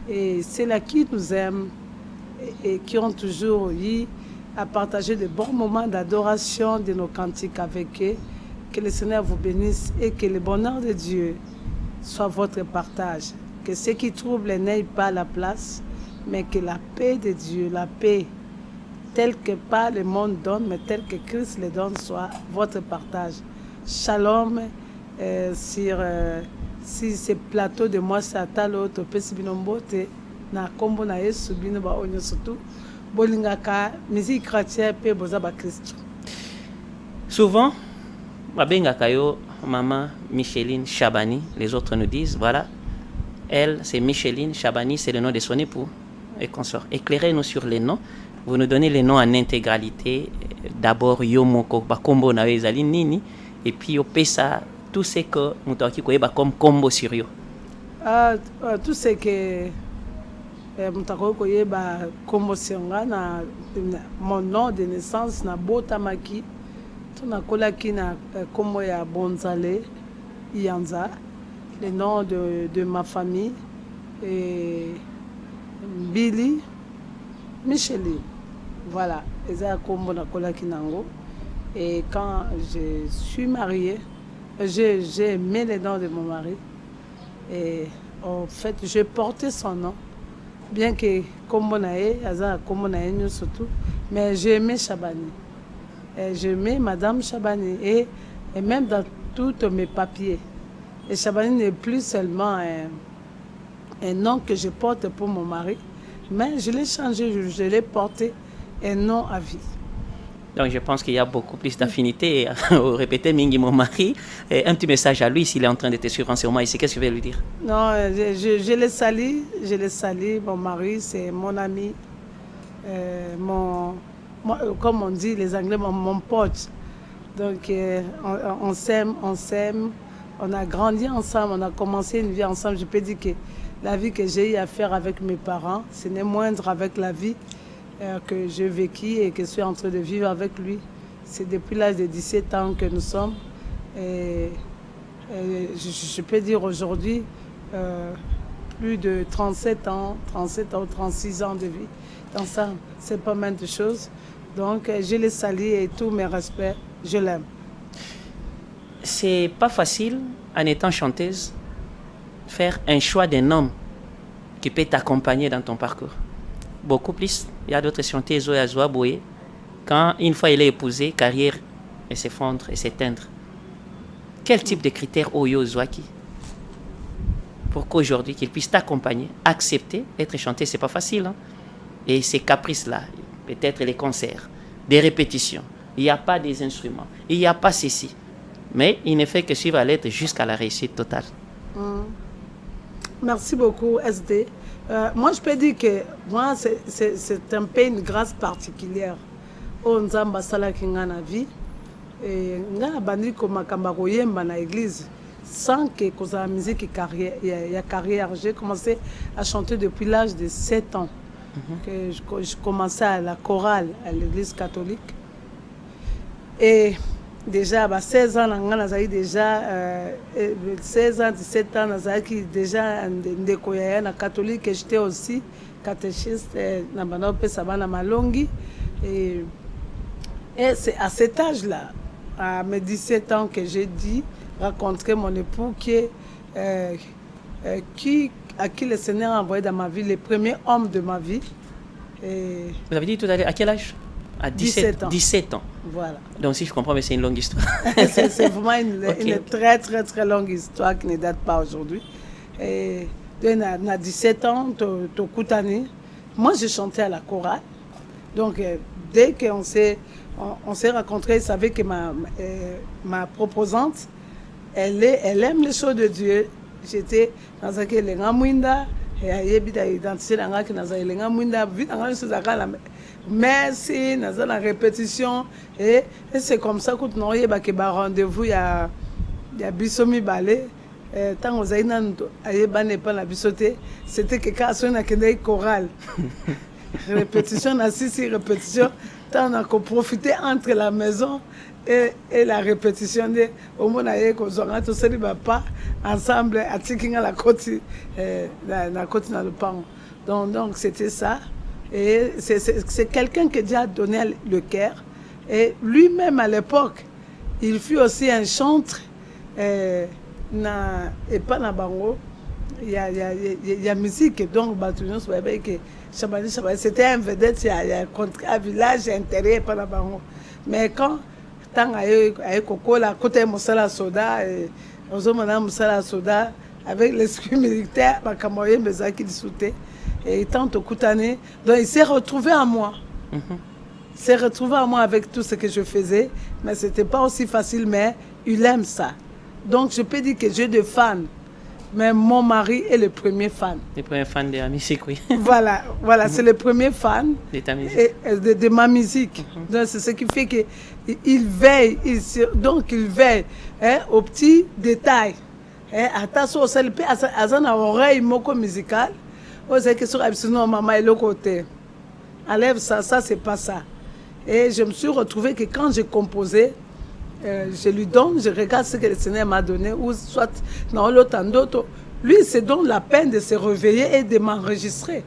Et c'est là qui nous aiment et qui ont toujours eu à partager de bons moments d'adoration de nos cantiques avec eux. Que le Seigneur vous bénisse et que le bonheur de Dieu soit votre partage. Que ce qui trouble n'aille pas la place, mais que la paix de Dieu, la paix telle que pas le monde donne, mais telle que Christ le donne, soit votre partage. Shalom sur ces plateaux de moi Satalo to pesi binombote na kombo na Yesu bino ba onyo surtout bolingaka musique chrétienne pe boza ba Christ. Souvent babengaka yo maman Micheline Chabani, les autres nous disent voilà, elle c'est Micheline Chabani, c'est le nom de son époux et consort. Éclairez-nous sur les noms. Vous nous donnez les noms en intégralité. D'abord Yomoko Bakombo na ezali nini et puis opesa tout ce que mutaki koyeba comme combo sur yo. Tout ce que mutako koyeba combo sur na mon nom de naissance na Botamaki. Na kolaki na kombo ya Bonzale Ianza, le nom de ma famille, et Billy Micheline. Voilà, eza kombo na kolaki nango. Et quand je suis mariée, j'ai aimé le nom de mon mari. Et en fait, j'ai porté son nom, bien que kombo na ye, aza kombo na ye surtout, mais j'ai aimé Chabani. Je mets Madame Chabani et même dans tous mes papiers. Et Chabani n'est plus seulement un nom que je porte pour mon mari, mais je l'ai changé, je l'ai porté un nom à vie. Donc je pense qu'il y a beaucoup plus d'affinité. Répétez Mingi, mon mari. Et un petit message à lui s'il est en train d'être sur un moment ici. Qu'est-ce que je vais lui dire? Non, je le salue. Mon mari, c'est mon ami, comme on dit les Anglais, mon pote. Donc on s'aime, on a grandi ensemble, on a commencé une vie ensemble. Je peux dire que la vie que j'ai eu à faire avec mes parents, ce n'est moindre avec la vie que j'ai vécue et que je suis en train de vivre avec lui. C'est depuis l'âge de 17 ans que nous sommes. Et je peux dire aujourd'hui, plus de 37 ans, 36 ans de vie. Dans ça, c'est pas mal de choses. Donc, je le salue et tous mes respects, je l'aime. C'est pas facile, en étant chanteuse, faire un choix d'un homme qui peut t'accompagner dans ton parcours. Beaucoup plus, il y a d'autres chanteuses, quand une fois il est épousé, carrière et s'effondre et s'éteindre. Quel type de critères Oyo Zwaki pour qu'aujourd'hui qu'il puisse t'accompagner, accepter être chanté, c'est pas facile. Hein? Et ces caprices-là, peut-être les concerts, des répétitions, il n'y a pas des instruments, il n'y a pas ceci. Mais il ne fait que suivre à l'être jusqu'à la réussite totale. Merci beaucoup, SD. Moi, je peux dire que moi, c'est un peu une grâce particulière. On Nzamba Sala Kingana vie. Et ngana bandi ko makamba ko yemba na église sans que cause la musique carrière carrière. J'ai commencé à chanter depuis l'âge de 7 ans. Que je commençais à la chorale à l'église catholique. Et déjà, 16 ans, déjà 16 ans, 17 ans, déjà en catholique, et j'étais aussi catéchiste dans Malongi. Et c'est à cet âge-là, à mes 17 ans, que j'ai dit rencontrer mon époux à qui le Seigneur a envoyé dans ma vie, le premier homme de ma vie. Et vous avez dit tout à l'heure, à quel âge? À 17 ans. 17 ans. Voilà. Donc si je comprends, mais c'est une longue histoire. C'est vraiment une très, très, très longue histoire qui ne date pas aujourd'hui. Et à 17 ans, moi, je chantais à la chorale. Donc, dès qu'on s'est rencontrés, il savait que ma proposante, elle aime les choses de Dieu. J'étais dans un Lengamwinda, et elle identifié dans un Lengamwinda, merci, dans la répétition. Et c'est comme ça que nous avons un rendez-vous, il y a Bissomi Balé. Tant que nous avons c'était que quand on a une chorale. Répétition, on a 6 répétitions. Tant on a profité entre la maison et la répétition de au moins on se pas ensemble à Tikinga la côte dans le pan. Donc c'était ça. Et c'est quelqu'un qui a déjà donné le cœur. Et lui-même à l'époque, il fut aussi un chanteur et pas dans Bango. Il y a musique donc c'était un vedette, il y a un village intérieur pas dans Bango. Mais quand tant à Cocola, côté Moussala Soda, et Ozomana Moussala Soda, avec l'esprit militaire, Bakamoye Bezaki Souté, et tant au Koutané. Donc il s'est retrouvé à moi. Il s'est retrouvé à moi avec tout ce que je faisais, mais ce n'était pas aussi facile, mais il aime ça. Donc je peux dire que j'ai des fans. Mais mon mari est le premier fan. Le premier fan de la musique, oui. Voilà, c'est le premier fan de ta musique. De ma musique. Donc c'est ce qui fait qu'il veille, il veille aux petits détails. Attention, c'est le à une oreille musicale. C'est que sur sinon maman est le côté. Enlève ça, c'est pas ça. Et je me suis retrouvée que quand j'ai composé, je lui donne, je regarde ce que le Seigneur m'a donné, ou soit dans l'autre d'autres. Lui, il se donne la peine de se réveiller et de m'enregistrer.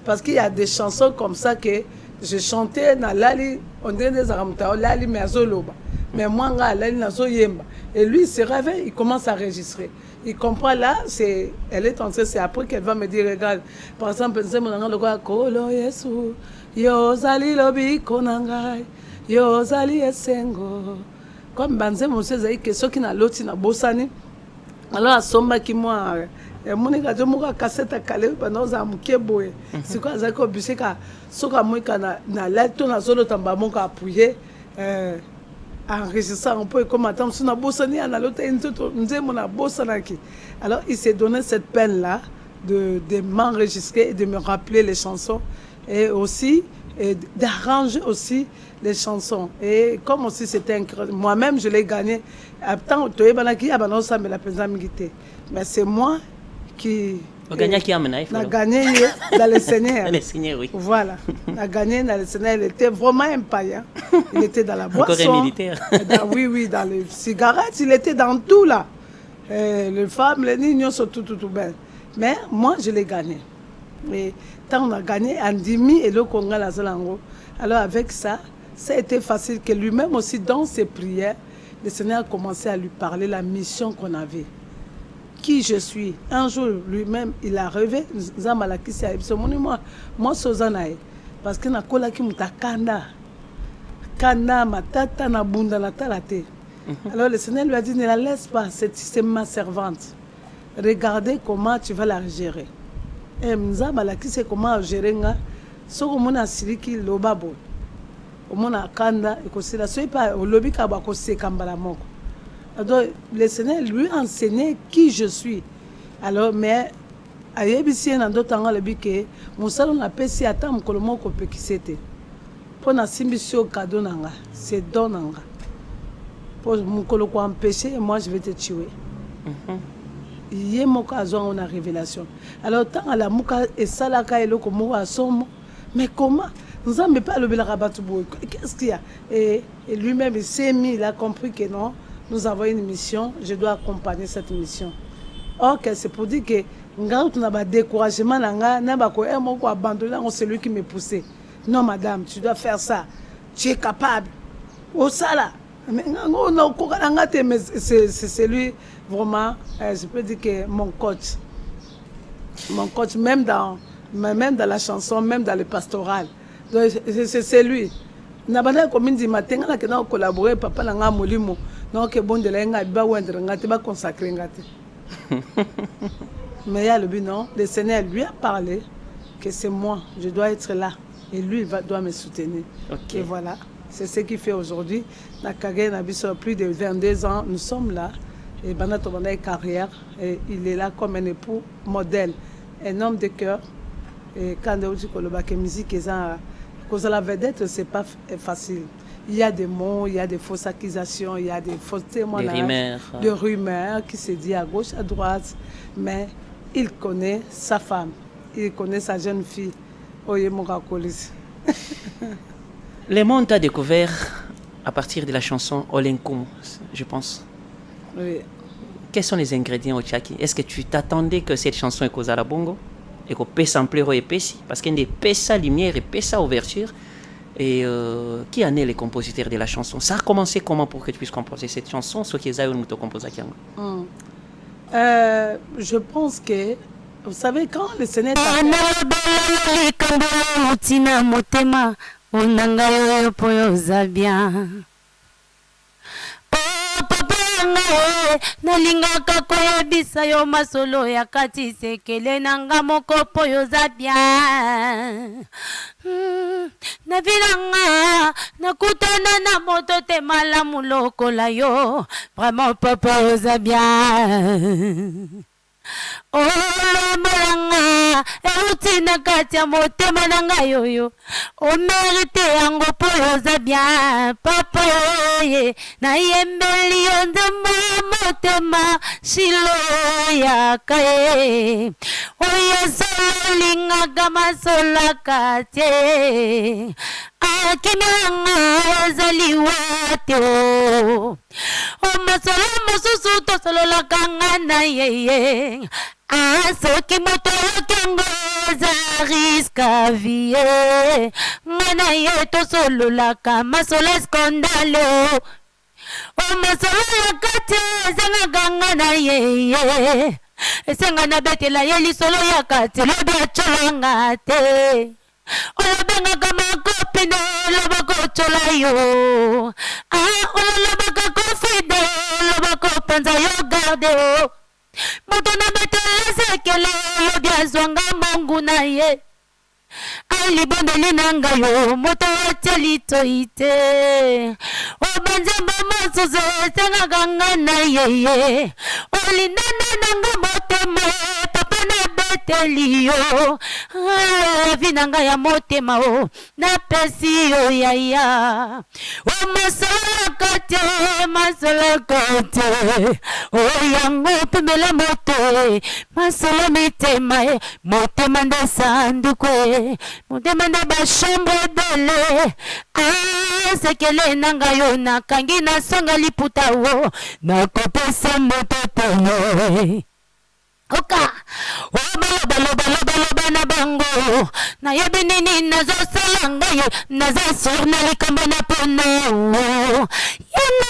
Parce qu'il y a des chansons comme ça que je chantais dans l'ali, on dirait des aramtao, l'ali meazoloba. Mais moi, l'ali nazo yemba. Et lui, il se réveille, il commence à enregistrer. Il comprend là, elle est en train, c'est après qu'elle va me dire, regarde, par exemple, Kolo Yesu, Yozali lobi konangai, Yozali esengo. Comme Banze Moussé Zaï, que ceux qui n'ont l'autre na Bossani, alors à Somba qui moi, mon égal de moi cassette à Calais, pendant un mouké boé. C'est quoi ça qu'on puisse qu'à ce qu'à moi na lettre na zone tamba mon ka appuyer, enregistrer un peu comme attendre sur na Bossani à l'autre nous disons mon Bossanaki. Alors il s'est donné cette peine là de m'enregistrer et de me rappeler les chansons et aussi et d'arranger aussi les chansons. Et comme aussi c'était incroyable, moi-même je l'ai gagné. Mais c'est moi qui a gagné dans le Seigneur. Le Seigneur, oui. Voilà, a gagné dans le Seigneur. Il était vraiment un païen. Il était dans la boisson. Encore un militaire. Oui, dans les cigarettes, il était dans tout là. Les femmes, les niños sont tout bien. Mais moi, je l'ai gagné. Et quand on a gagné en demi et le Congo la Zolango, alors avec ça, ça a été facile que lui-même aussi dans ses prières, le Seigneur a commencé à lui parler la mission qu'on avait. Qui je suis. Un jour, lui-même, il a rêvé, moi, Sozanae, parce que nakola ki mutakanda, kanda matata na bunda la talate. Alors le Seigneur lui a dit, ne la laisse pas, c'est ma servante. Regardez comment tu vas la gérer. Et Mzabala qui sait comment gérer nga, so komona siliki lobabo. Omona kanda et que la soit pas au lobby ka ba ko se kambala moko. Alors le Seigneur lui a enseigné qui je suis. Alors mais ayebisi na ndotanga lebi ke musalo na pesi ata mukolo moko pekisete. Pour na simbisio cadeau nanga, c'est donanga. Pour mukolo ko empêcher, moi je vais te tuer. Il y a une révélation. Alors, tant à la mouka et salaka et le komo à somme, mais comment nous n'avons pas le bel. Qu'est-ce qu'il y a? Et lui-même, il s'est mis, il a compris que non, nous avons une mission, je dois accompagner cette mission. Or, c'est pour dire que nous avons un découragement, nous avons abandonné celui qui me poussait. Non, madame, tu dois faire ça. Tu es capable. Au sala. Mais c'est lui vraiment, je peux dire que mon coach, même dans la chanson, même dans le pastoral, c'est lui. Nabana commune du matin, on a collaboré, papa n'a pas molimo, non que bon de la nga ba wendre ngati ba consacré ngati. Mais il y a le but non, le Seigneur lui a parlé que c'est moi, je dois être là et lui doit me soutenir. Okay. Et voilà. C'est ce qu'il fait aujourd'hui. Plus de 22 ans, nous sommes là. Et Bana Tobana est carrière. Et il est là comme un époux modèle, un homme de cœur. Et quand on dit que la musique est la vedette, ce n'est pas facile. Il y a des mots, il y a des fausses accusations, il y a des fausses témoignages, des rumeurs qui se disent à gauche, à droite. Mais il connaît sa femme, il connaît sa jeune fille. Oyemoka Kolis. Le monde t'a découvert à partir de la chanson Olenkum, je pense. Oui. Quels sont les ingrédients au Tchaki? Est-ce que tu t'attendais que cette chanson cause à la bongo et qu'on puisse sampler au épaissi? Parce qu'il y a des sa lumière et sa ouverture. Et qui en est les compositeurs de la chanson? Ça a commencé comment pour que tu puisses composer cette chanson? Ce qui est un composé. Je pense que, vous savez, quand le Seigneur nalingaka koyebisa yo masolo ya kati sekele nanga moko po yoza bien. Na vilanga nakutana na moto te malamu lokola yo, vraiment papa yoza bien. Oh molanga euti na kati ya motema na ngai yoyo, o merite yango po yoza bien papa ye, nayembeli yo nzembo ya motema shilo yaka ye, oyo sololingaka masolaka te akimianga ezali wate o masolo mosusu tosololaka nga na yeye soki moto yokengo eza riska vie nga na ye tosololaka masolo skandale o masolo ya kati ezangaka nga na yeye esenga na betela ye lisolo ya kati lobi acolanga te olobengaka makopine olobaka ocola yo olobaka kofide olobaka opanza yo garde o moto na betela sekele olobi azwanga mongu na ye alibondeli na ngai yo moto atia litoi te obanzemba mosusu esengaka nga na yeye olindana nanga motema papa na beteli yo vi na ngai ya motema o napesi yo yaya o masolaka te o yango pemela moto masolo mitema motema nde sanduku motema nde bashambre dele sekele na ngai yo nakangi nasonga liputa o nakopesa moto te oka obaloba na bango nayebi nini nazosala ngai naza sur na likambo na pona yango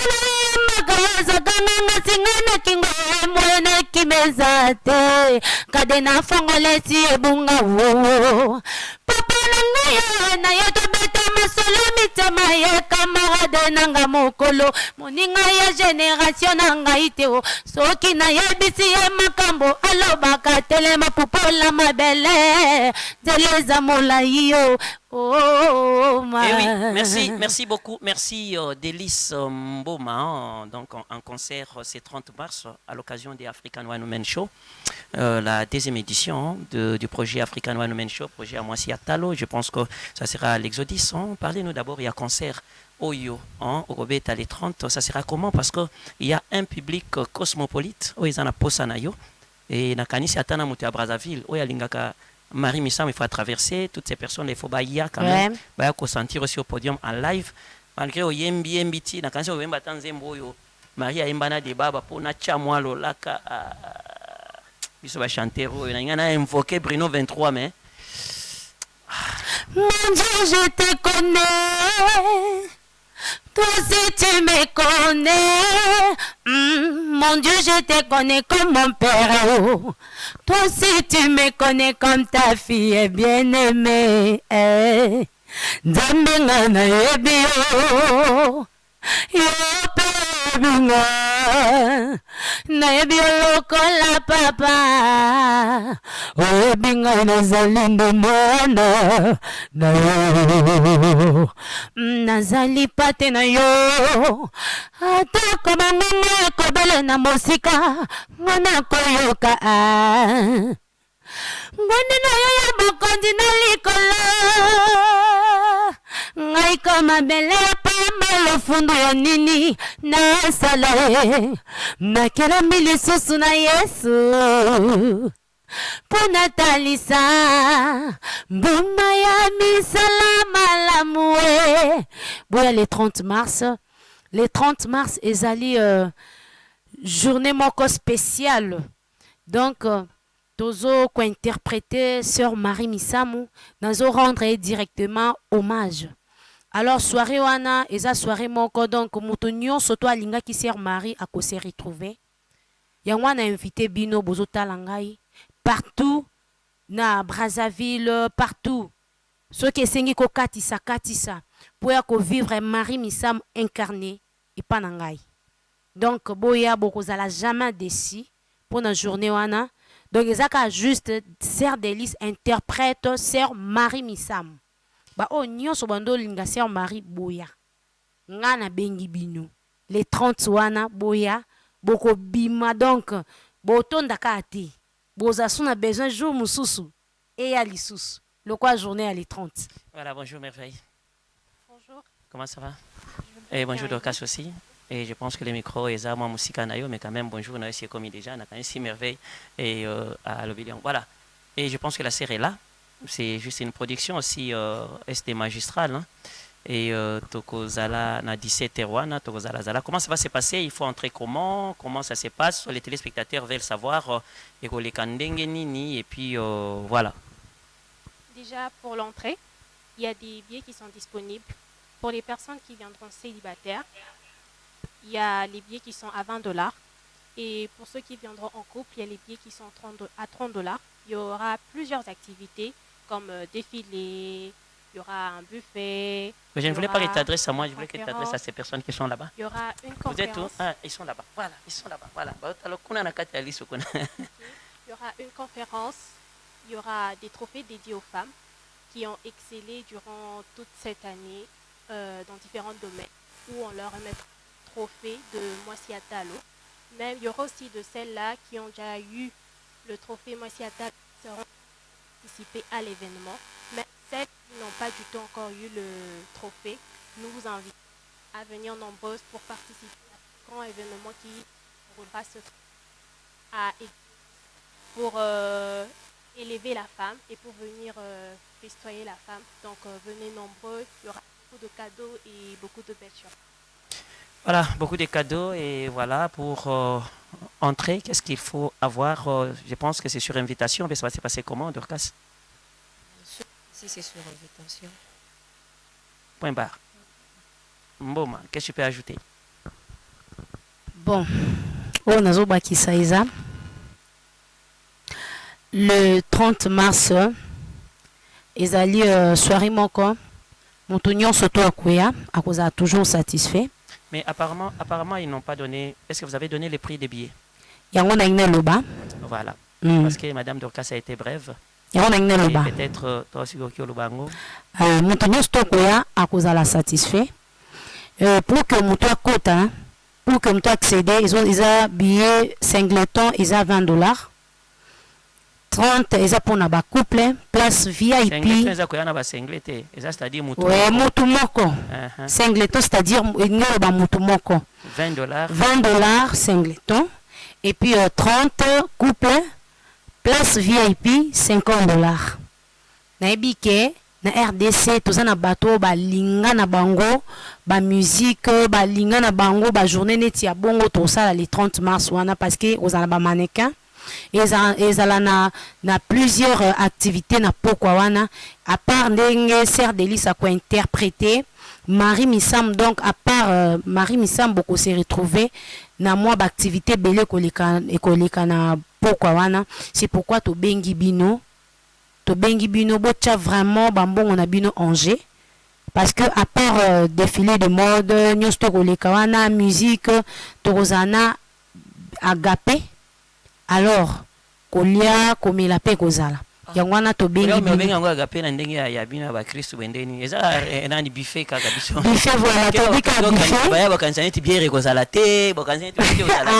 nayembaka yazakanganga singa na kingo moyo na kimeza te kade nafongolesi ebunga wo papa na ngai na ye tobeta masolo mitema ye kamarade nanga mokolo moninga ya generation na ngai te o soki nayebisi ye makambo alobaka telema pupola mabele zeleza molai yo. Oh, eh oui, merci beaucoup. Merci Délice Mboma. Donc en concert ce 30 mars à l'occasion des African One Women Show, la deuxième édition du projet African One Women Show, projet à Moissy à Talo. Je pense que ça sera à l'Exodus. Parlez-nous d'abord, il y a concert Oyo, au Robert à les 30. Ça sera comment? Parce qu'il y a un public cosmopolite, où ils en a Posanayo, et Nakanisi Atana Mouté à Brazzaville, où il y a Lingaka. Marie Missam, il faut traverser toutes ces personnes, il faut bailler quand même, il faut sentir aussi au podium en live. Malgré Oyembi Mbiti, la cantion Oyemba Tanzembo, Marie Aimbana de Baba, pour Nacha Moalo, Laka, Bisoba Chantero, il y a invoqué Bruno 23, mais. Mon Dieu, je te connais. Toi si tu me connais, mon Dieu, je te connais comme mon père. Toi si tu me connais comme ta fille est bien-aimée. Nzambe na yebio, yo pebinga, na yebio lokola papa. Oyebinga nazali mwana na yo, nazali pate na yo, atako bangongo ekobele na mosika ngana koyoka ngoni na yo ya bokondi na likolo ngai koma bele pamba lofundu ya nini nasala nakelami lisusu na Yesu pona talisa mbuma ya misala malamu boya les 30 mars ezali journée moko spéciale donc tozo ko interpréter sœur Marie Misamu nazo rendre directement hommage. Alors soirée wana eza soirée moko donc mutu nyonso to alinga ki sœur Marie a ko se retrouver yango na invité bino bozotala ngai partout na Brazzaville, partout. Ce qui est sengi ko katisa pour ya ko vivre Marie Missam incarné et pas nangai. Donc, boya bokozala jamais déçu pour la journée wana. Donc, ezaka juste Sœur Délice interprète Sœur Marie Missam. Ba o nyonso bando linga Sœur Marie boya. Ngana bengi bino. Les 30 wana boya boko bima donc botonda kati. Bozasuna besoin jour mususu et ya lisusu. Le quoi journée à les 30. Voilà, bonjour Merveille. Bonjour. Comment ça va? Et bonjour Dorcas aussi. Et je pense que les micros, ils ont musique nayo, mais quand même, bonjour, on a essayé comme déjà, on a quand même 6 merveilles et à l'Obélion. Voilà. Et je pense que la série est là. C'est juste une production aussi ST magistrale. Hein. Et Tokozala na 17 Erwana, Tokozala Zala. Comment ça va se passer? Il faut entrer comment? Comment ça se passe? Les téléspectateurs veulent savoir. Et puis voilà. Déjà, pour l'entrée, il y a des billets qui sont disponibles. Pour les personnes qui viendront célibataires, il y a les billets qui sont à 20 $. Et pour ceux qui viendront en couple, il y a les billets qui sont à 30 $. Il y aura plusieurs activités comme défilé, il y aura un buffet. Mais je ne voulais pas que tu t'adresses à moi, je voulais que tu t'adresses à ces personnes qui sont là-bas. Il y aura une conférence. Vous êtes où? Ah, ils sont là-bas. Voilà, ils sont là-bas. Voilà. Il y aura une conférence, il y aura des trophées dédiés aux femmes qui ont excellé durant toute cette année dans différents domaines où on leur remettra trophée de Moisiatalo. Même il y aura aussi de celles-là qui ont déjà eu le trophée Moisiatalo qui seront participées à l'événement. Mais celles qui n'ont pas du tout encore eu le trophée, nous vous invitons à venir nombreuses pour participer à ce grand événement qui roulera pour élever la femme et pour venir festoyer la femme. Donc venez nombreux, il y aura beaucoup de cadeaux et beaucoup de belles choses. Voilà, beaucoup de cadeaux et voilà, pour entrer, qu'est-ce qu'il faut avoir? Je pense que c'est sur invitation, mais ça va se passer comment, Dorcas? Si c'est sur invitation. Point barre. Mboma, qu'est-ce que tu peux ajouter? Bon, on a Zobaki Saïza. Le 30 mars, ils allaient soirée moko. Mon tunion soto akuya, à cause a toujours satisfait. Mais apparemment, ils n'ont pas donné. Est-ce que vous avez donné les prix des billets? Yango na ine loba. Voilà. Mm. Parce que Madame Dorcas a été brève. Yango na ine loba. Peut-être toi aussi Goki Olobango. Mon tunion soto akuya, à cause a la satisfait. Pour que mon toit cote, pour que mon toit accède, ils ont billet singleton, ils ont 20 $. 30, ils ont pour na ba couple, place VIP. C'est-à-dire ouais, mutumoko. Singleton, c'est-à-dire ba mutumoko. 20 $. 20 $ singleton. Et puis 30 couple, place VIP 50 $. Naibike na RDC toza na bato balinga na bango ba musique balinga na bango ba journée neti ya bongo to sala les 30 mars wana parce que ozana ba mannequin ezala na plusieurs activités na pokwa wana à part ndenge Sœur Délice a quoi interpréter Marie Missam. Donc à part Marie Missam beaucoup se retrouver na moi d'activité belé koleka na pokwa wana. C'est pourquoi to bengi bino bocha vraiment bambongo na bino Angers. Parce que à part défilé de mode, nyosto koleka wana musique tozana agapé. Alors kolia komela pe kozala yango wana to bengi yango agapé na ndenge ya bino ba Kristo bendeni eza nani buffet kaka biso buffet voilà to bika buffet baya bakanzani ti bière kozala te bakanzani ti bière kozala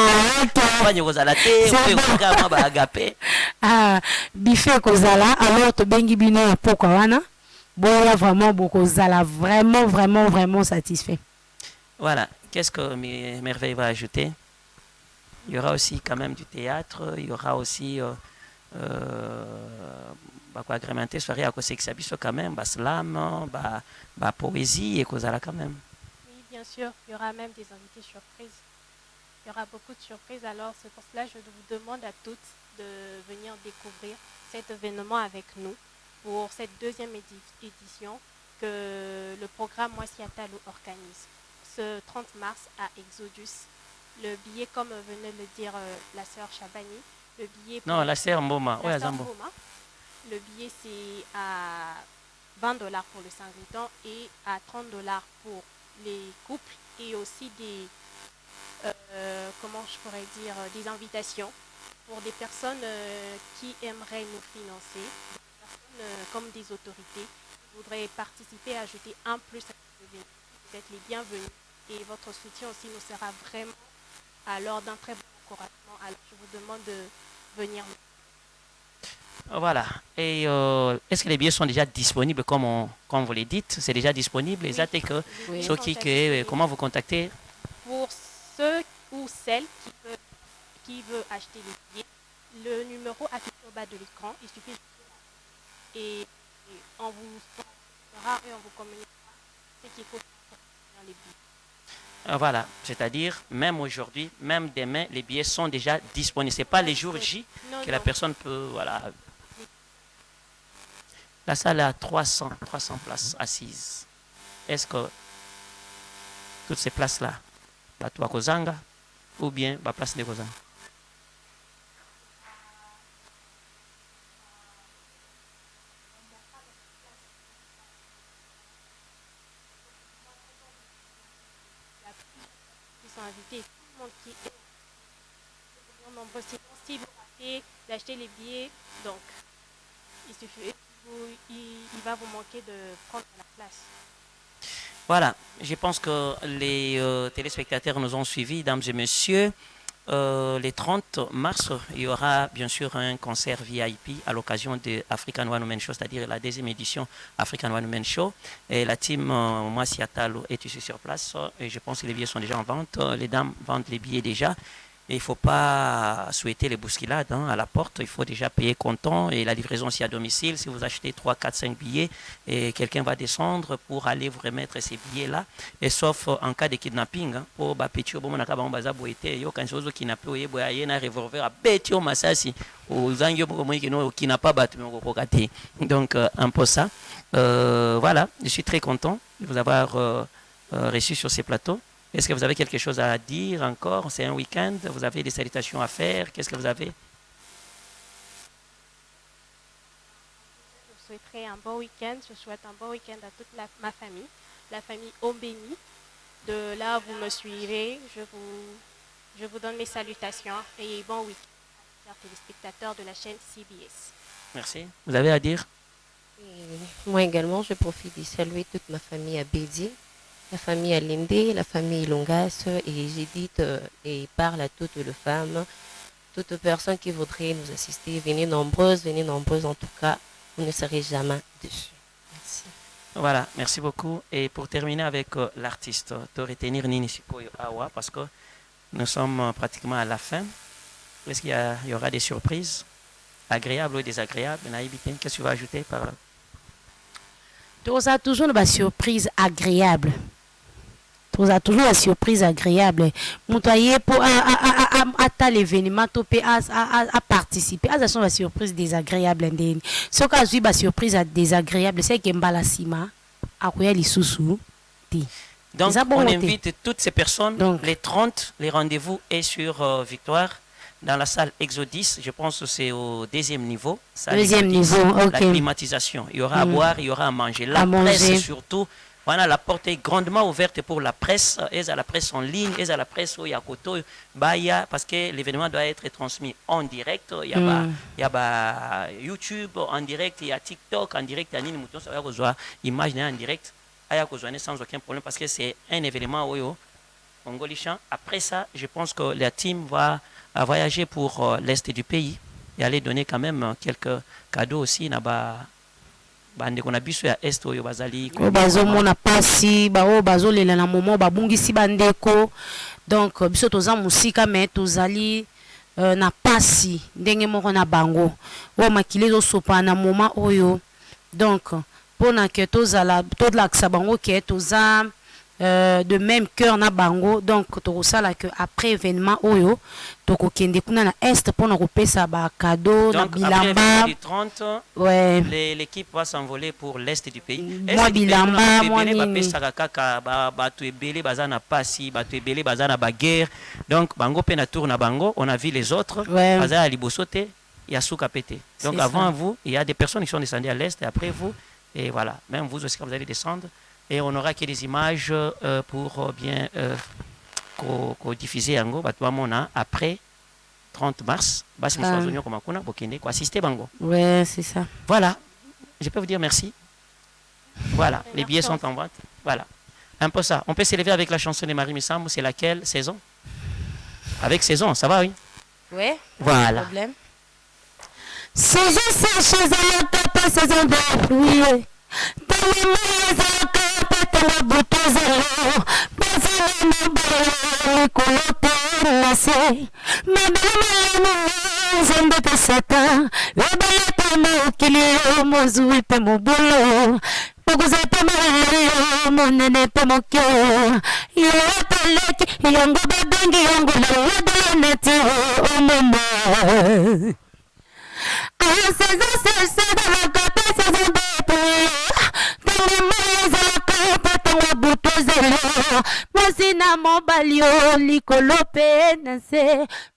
te panye kozala te pe kaka ba agapé buffet kozala. Alors to bengi bino ya pokwa wana boya vraiment bokozala vraiment satisfait. Voilà, qu'est-ce que Merveille va ajouter? Il y aura aussi quand même du théâtre, il y aura aussi agrémenté soirée à cause que ça quand même, slam, poésie et cause là quand même. Oui, bien sûr, il y aura même des invités surprises. Il y aura beaucoup de surprises, alors c'est pour cela que je vous demande à toutes de venir découvrir cet événement avec nous pour cette deuxième édition que le programme Moisiatalo organise. Ce 30 mars à Exodus. Le billet, comme venait de le dire la sœur Chabani, le billet... Non, la sœur Mboma. La sœur Mboma. Le billet, c'est à 20 $ pour le singleton et à 30 $ pour les couples et aussi des comment je pourrais dire, des invitations pour des personnes qui aimeraient nous financer, des personnes comme des autorités qui voudraient participer, ajouter un plus à notre événement. Vous êtes les bienvenus et votre soutien aussi nous sera vraiment alors d'un très bon encouragement. Alors je vous demande de venir. Voilà. Et est-ce que les billets sont déjà disponibles comme vous les dites? C'est déjà disponible. Oui. Oui. Comment vous contactez? Pour ceux ou celles qui veulent acheter les billets, le numéro affiché au bas de l'écran, il suffit et on vous fera et on vous communiquera ce qu'il faut faire pour obtenir les billets. Voilà, c'est-à-dire même aujourd'hui, même demain, les billets sont déjà disponibles. Ce n'est pas les jours J que la personne peut... Voilà. La salle a 300 places assises. Est-ce que toutes ces places-là, tu vas Kozanga ou bien la place de Kozanga? Sont invités, tout le monde qui est nombreux. Sinon, si vous ratez d'acheter les billets, donc il suffit, il va vous manquer de prendre la place. Voilà, je pense que les téléspectateurs nous ont suivis, mesdames et messieurs. Le 30 mars, il y aura bien sûr un concert VIP à l'occasion de African One Woman Show, c'est-à-dire la deuxième édition African One Woman Show. Et la team Moisiatalo est ici sur place et je pense que les billets sont déjà en vente. Les dames vendent les billets déjà. Et il ne faut pas souhaiter les bousculades à la porte. Il faut déjà payer comptant et la livraison aussi à domicile. Si vous achetez 3, 4, 5 billets, et quelqu'un va descendre pour aller vous remettre ces billets-là. Et sauf en cas de kidnapping, pour petit bon na kabamba za boité yo quand chose kidnappé oye boye na revolver a betio masasi aux angio pour moi qui no kidnappa bat me kokate. Donc un peu ça. Voilà, je suis très content de vous avoir reçu sur ces plateaux. Est-ce que vous avez quelque chose à dire encore? C'est un week-end, vous avez des salutations à faire. Qu'est-ce que vous avez? Je souhaiterais un bon week-end. Je souhaite un bon week-end à toute ma famille, la famille Ombeni. De là, vous me suivez. Je vous donne mes salutations et bon week-end, chers téléspectateurs de la chaîne CBS. Merci. Vous avez à dire? Et moi également, je profite de saluer toute ma famille à Bédi, la famille Alinde, la famille Longas, et j'édite et parle à toutes les femmes, toutes personnes qui voudraient nous assister. Venez nombreuses en tout cas, vous ne serez jamais déçus. Merci. Voilà, merci beaucoup. Et pour terminer avec l'artiste, de retenir Nini Sikoyo Awa, parce que nous sommes pratiquement à la fin. Est-ce qu'il y aura des surprises, agréables ou désagréables? Qu'est-ce que tu vas ajouter par là? Tu as toujours une surprise agréable. Tu as toujours une surprise agréable. Montoyer pour à l'événement, à participer. À une surprise désagréable. Ce cas où une surprise désagréable, c'est que Mbalasima a quoi les sous-sous. Donc, on invite toutes ces personnes. Donc, les 30, les rendez-vous est sur Victoire, dans la salle Exodus. Je pense que c'est au deuxième niveau. Deuxième niveau, ok. La climatisation. Il y aura à boire, il y aura à manger. La presse surtout. Voilà, la porte est grandement ouverte pour la presse. Et à la presse en ligne, et à la presse au Yakoto, parce que l'événement doit être transmis en direct. Il y a YouTube en direct, il y a TikTok en direct, il y a Nini Mouton, ça va avoir image en direct. Sans aucun problème parce que c'est un événement au Ngolichan. Après ça, je pense que la team va voyager pour l'est du pays et aller donner quand même quelques cadeaux aussi là-bas. On a vu sur l'est au Bazali. On pasi, bazo lela na moment babungisi bandeko. Donc biso toza musika mais tozali na pasi ndenge moko na bango. O makile zo sopa na moment oyo. Donc pour que tozala tozala bango ke toza de même cœur na bango. Donc tozala que après événement oyo tokokende kuna na est pour na kopesa ba cadeau na bilamba. Après 30, ouais. L'équipe va s'envoler pour l'est du pays. Moi bilamba, moi nini. Batu ebele bazana pasi, batu ebele bazana baguerre. Donc bango pe na tour na bango, on a vu les autres. Ouais. Bazana libosote, il y a souka pété. Donc avant vous, il y a des personnes qui sont descendues à l'est et après vous. Et voilà, même vous aussi quand vous allez descendre. Et on aura que des images pour bien diffuser yango bato bamona après 30 mars basi mosusu bazonyo koma kuna bokende assister bango. Ouais, c'est ça. Voilà, je peux vous dire merci. Voilà, les billets sont en vente. Voilà, un peu ça. On peut s'élever avec la chanson de Marie Missambo, c'est laquelle? Saison. Avec Saison, ça va, oui? Ouais. Voilà. Problème. Saison sèche ezalaka mpe saison de pluie. Tanema ezalaka mpe ntango butu ezala. Bazala mabala likolo te na se. Mabala malamu nzambe mpe satan. Ebalaka mokili yo mozwi mpe mobulu. Mokuza mpe malayo monene mpe moke. Yo ataleki yango babengi yango lalwadala neti omema. Saison sèche ezalaka mpe saison de pluie. Tango ezalaka mpe ntango butu ezala. Mwasi na mobali yo likolo mpe na se.